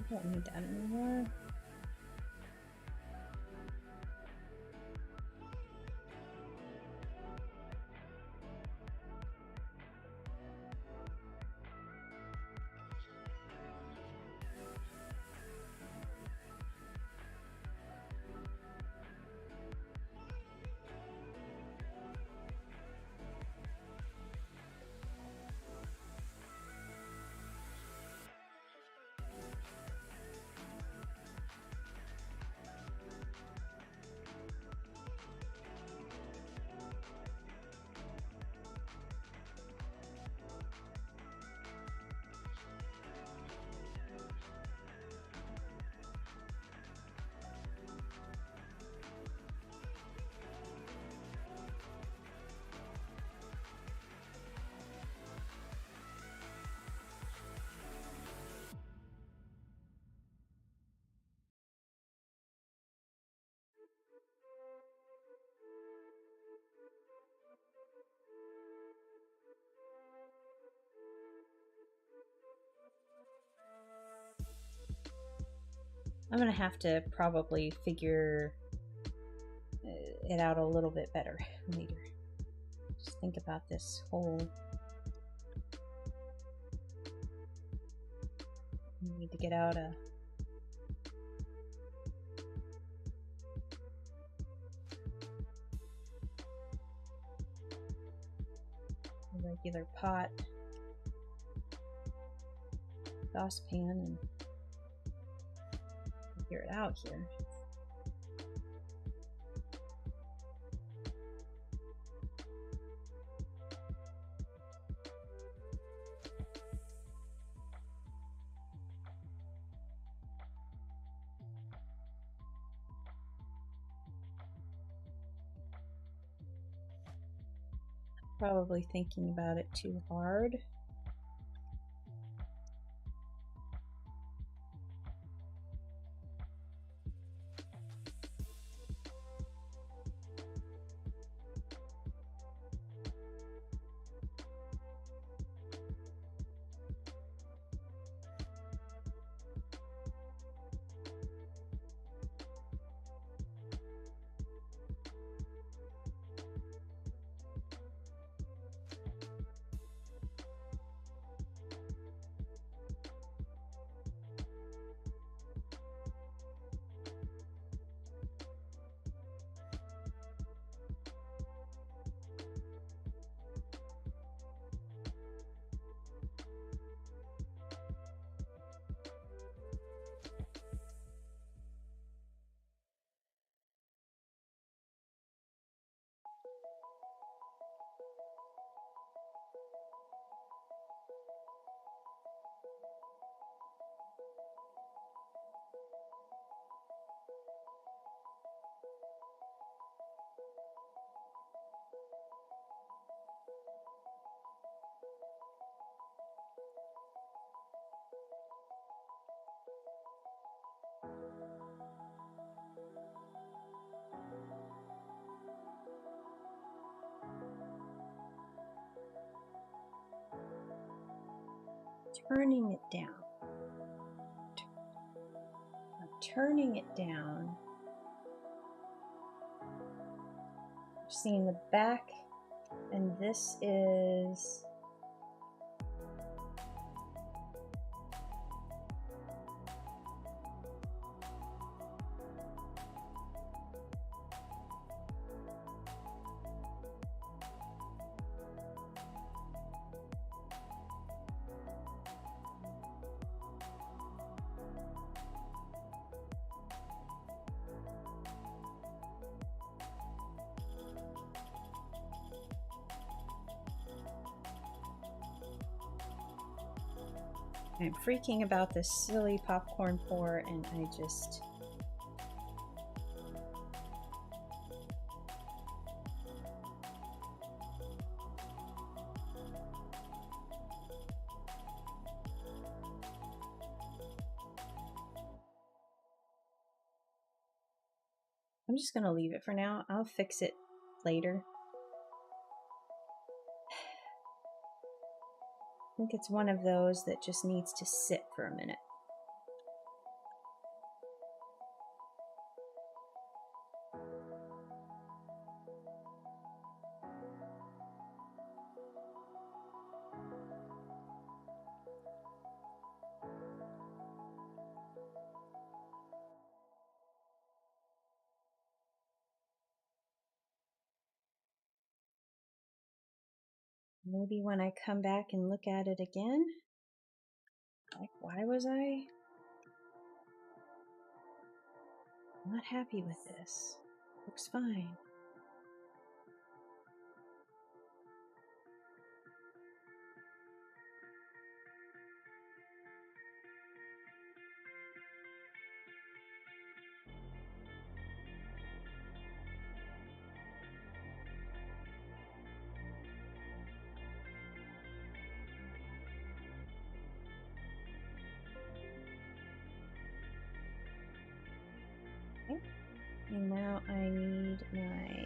don't need that anymore. I'm gonna have to probably figure it out a little bit better later. Just think about this whole. I need to get out a regular pot, saucepan, and figure it out here. Probably thinking about it too hard. Turning it down. I'm turning it down. I've seen the back, and this is I'm freaking about this silly popcorn pour, and I just... I'm just gonna leave it for now. I'll fix it later. I think it's one of those that just needs to sit for a minute. Maybe when I come back and look at it again, like, why was I not happy with this? Looks fine. Okay. And now I need my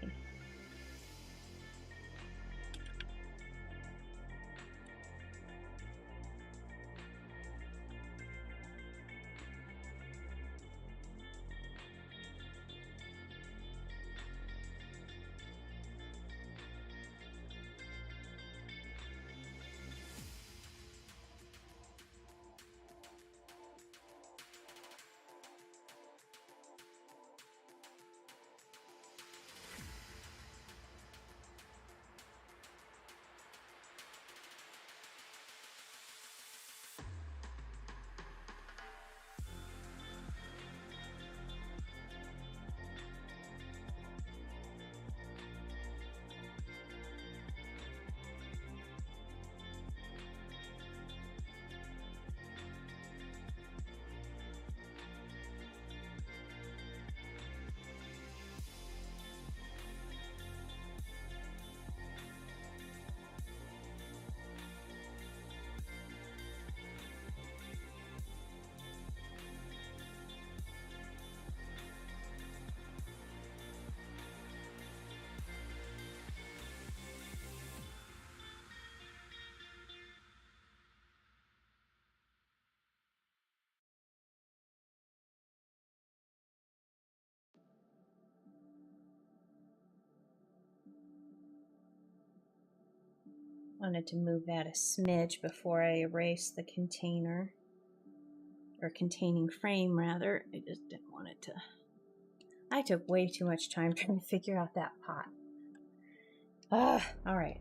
wanted to move that a smidge before I erase the container, or containing frame rather. I just didn't want it to. I took way too much time trying to figure out that pot. All right.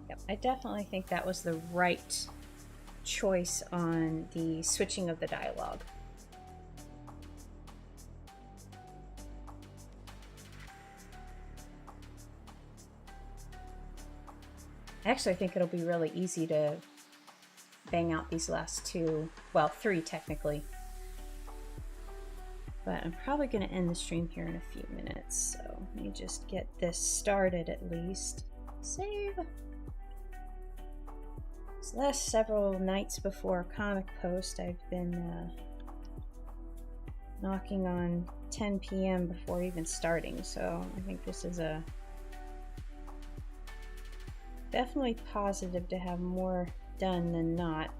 Yep, I definitely think that was the right choice on the switching of the dialogue. Actually, I think it'll be really easy to bang out these last two, well, three technically. But I'm probably going to end the stream here in a few minutes, so let me just get this started at least. Save. These last several nights before comic post, I've been knocking on 10 p.m. before even starting, so I think this is a definitely positive to have more done than not.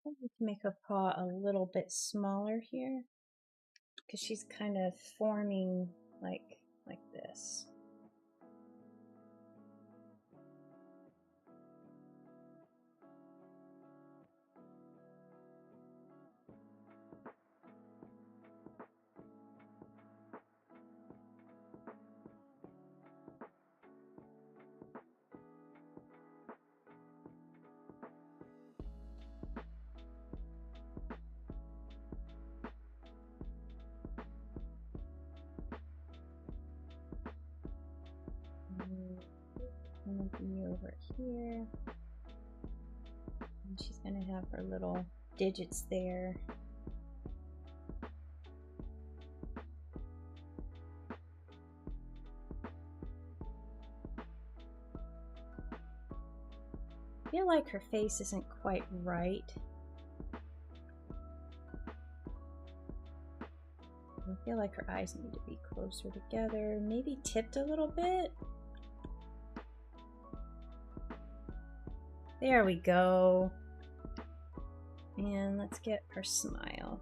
I need to make her paw a little bit smaller here because she's kind of forming like this. Gonna be over here, and she's gonna have her little digits there. I feel like her face isn't quite right. I feel like her eyes need to be closer together, maybe tipped a little bit. There we go. And let's get her smile.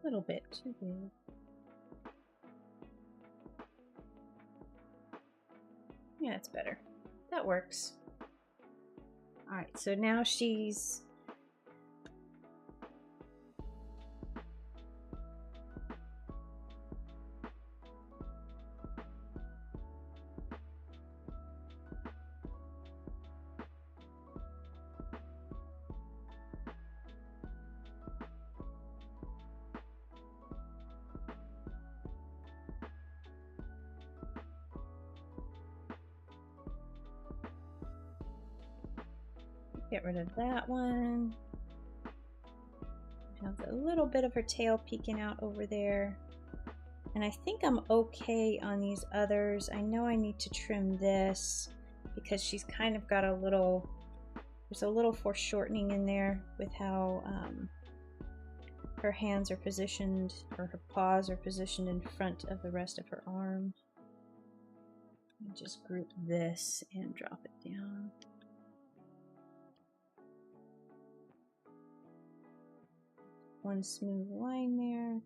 A little bit too big. Yeah, it's better. That works. All right, so now she's get rid of that one. Have a little bit of her tail peeking out over there. And I think I'm okay on these others. I know I need to trim this because she's kind of got a little, there's a little foreshortening in there with how her hands are positioned, or her paws are positioned in front of the rest of her arm. Just group this and drop it down. One smooth line there.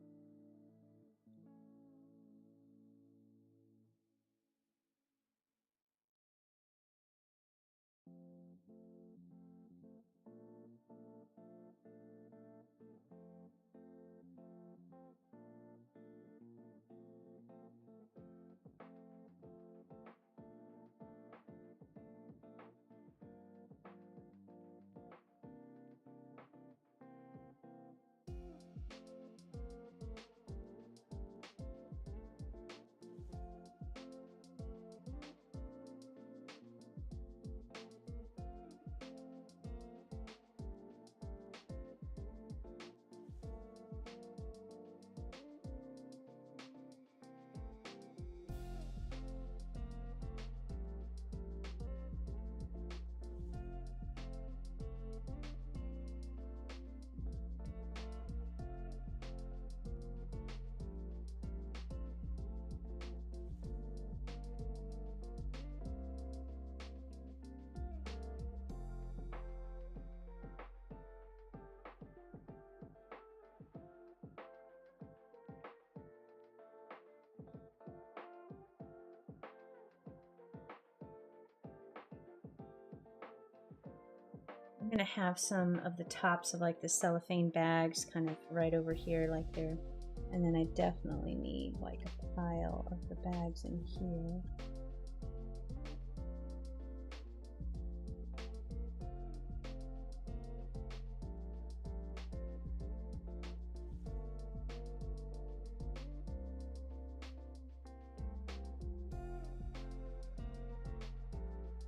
I'm gonna have some of the tops of like the cellophane bags kind of right over here like there. And then I definitely need like a pile of the bags in here.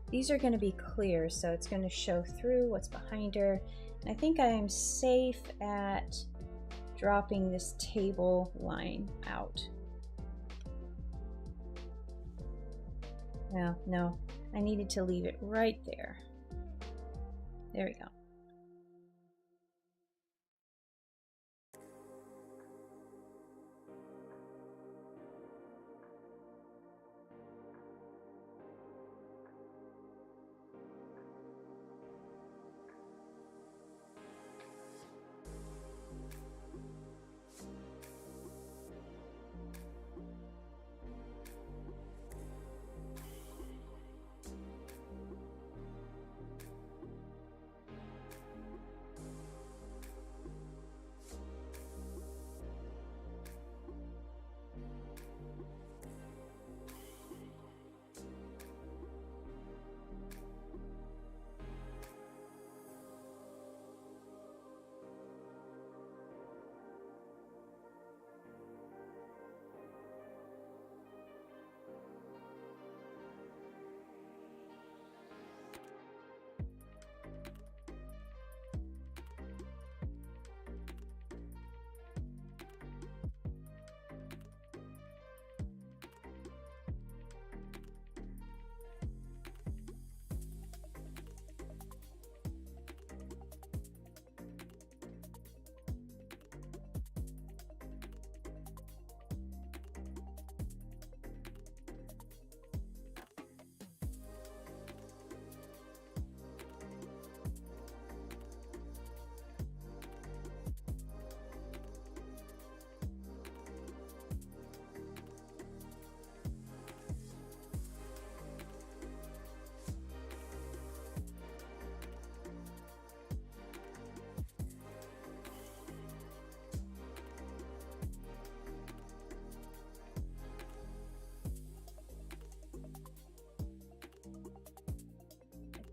These are going to be clear, so it's going to show through what's behind her. And I think I am safe at dropping this table line out. Well, no, I needed to leave it right there. There we go.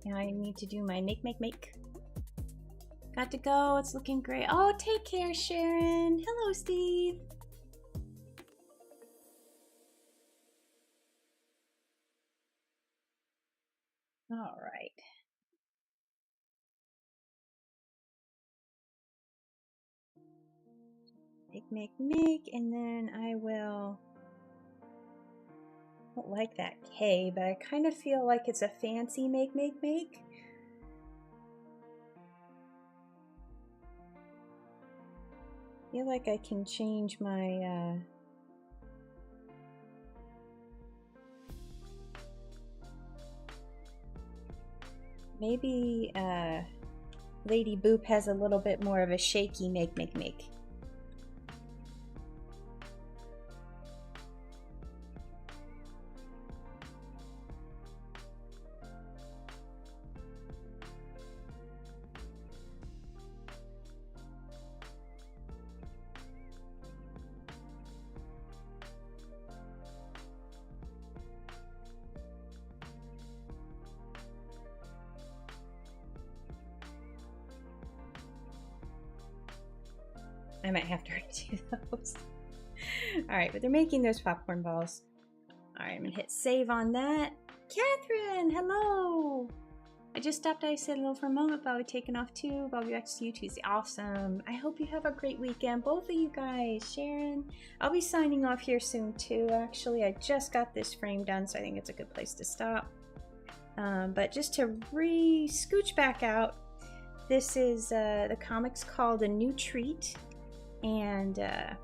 Now I need to do my make. Got to go, it's looking great. Oh, take care, Sharon. Hello, Steve. All right. Make, and then I will, I don't like that K, but I kind of feel like it's a fancy make. I feel like I can change my, maybe Lady Boop has a little bit more of a shaky make. I might have to redo those. All right, but they're making those popcorn balls. All right, I'm gonna hit save on that. Catherine, hello. I just stopped. I said hello for a moment, but I'll be taking off too. But I'll be back to see you Tuesday. Awesome. I hope you have a great weekend, both of you guys. Sharon, I'll be signing off here soon too. Actually, I just got this frame done, so I think it's a good place to stop. But just to scooch back out, this is the comic's called A New Treat. And it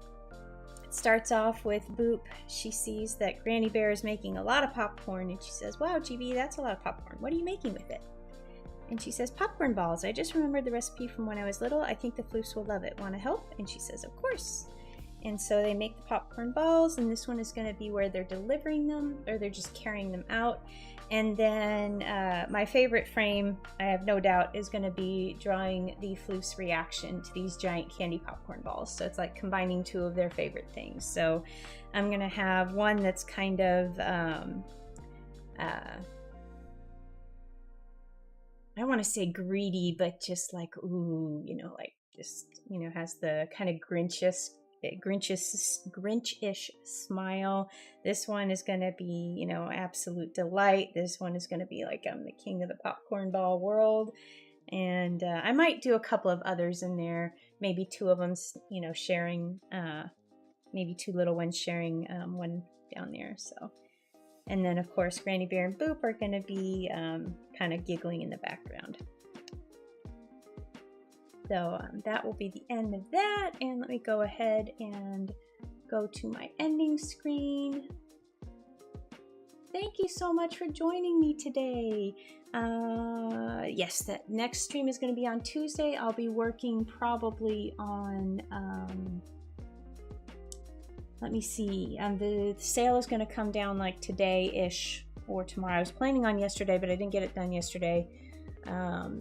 starts off with Boop. She sees that Granny Bear is making a lot of popcorn, and she says, "Wow, GB, that's a lot of popcorn. What are you making with it?" And she says, "Popcorn balls. I just remembered the recipe from when I was little. I think the floofs will love it. Want to help?" And she says, "Of course." And so they make the popcorn balls, and this one is going to be where they're delivering them, or they're just carrying them out. And then my favorite frame, I have no doubt, is going to be drawing the floof's reaction to these giant candy popcorn balls. So it's like combining two of their favorite things. So I'm going to have one that's kind of, I want to say greedy, but just like, ooh, you know, like just, you know, has the kind of Grinch-ish smile. This one is going to be, you know, absolute delight. This one is going to be like I'm the king of the popcorn ball world. And I might do a couple of others in there, maybe two of them, you know, sharing, maybe two little ones sharing one down there. So, and then of course Granny Bear and Boop are going to be kind of giggling in the background. So that will be the end of that, and let me go ahead and go to my ending screen. Thank you so much for joining me today. Yes, that next stream is going to be on Tuesday. I'll be working probably on, let me see, the sale is going to come down like today-ish or tomorrow. I was planning on yesterday, but I didn't get it done yesterday.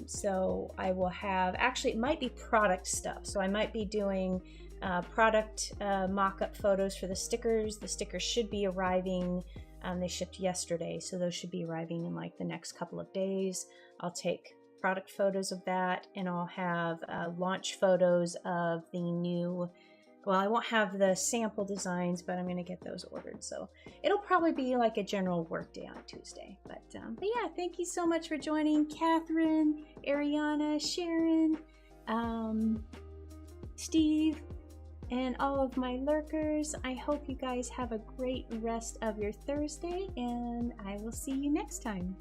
So I will have, actually it might be product stuff. So I might be doing product mock-up photos for the stickers. The stickers should be arriving, they shipped yesterday, so those should be arriving in like the next couple of days. I'll take product photos of that, and I'll have launch photos of the new, well, I won't have the sample designs, but I'm going to get those ordered. So it'll probably be like a general work day on Tuesday. But yeah, thank you so much for joining. Catherine, Ariana, Sharon, Steve, and all of my lurkers. I hope you guys have a great rest of your Thursday, and I will see you next time.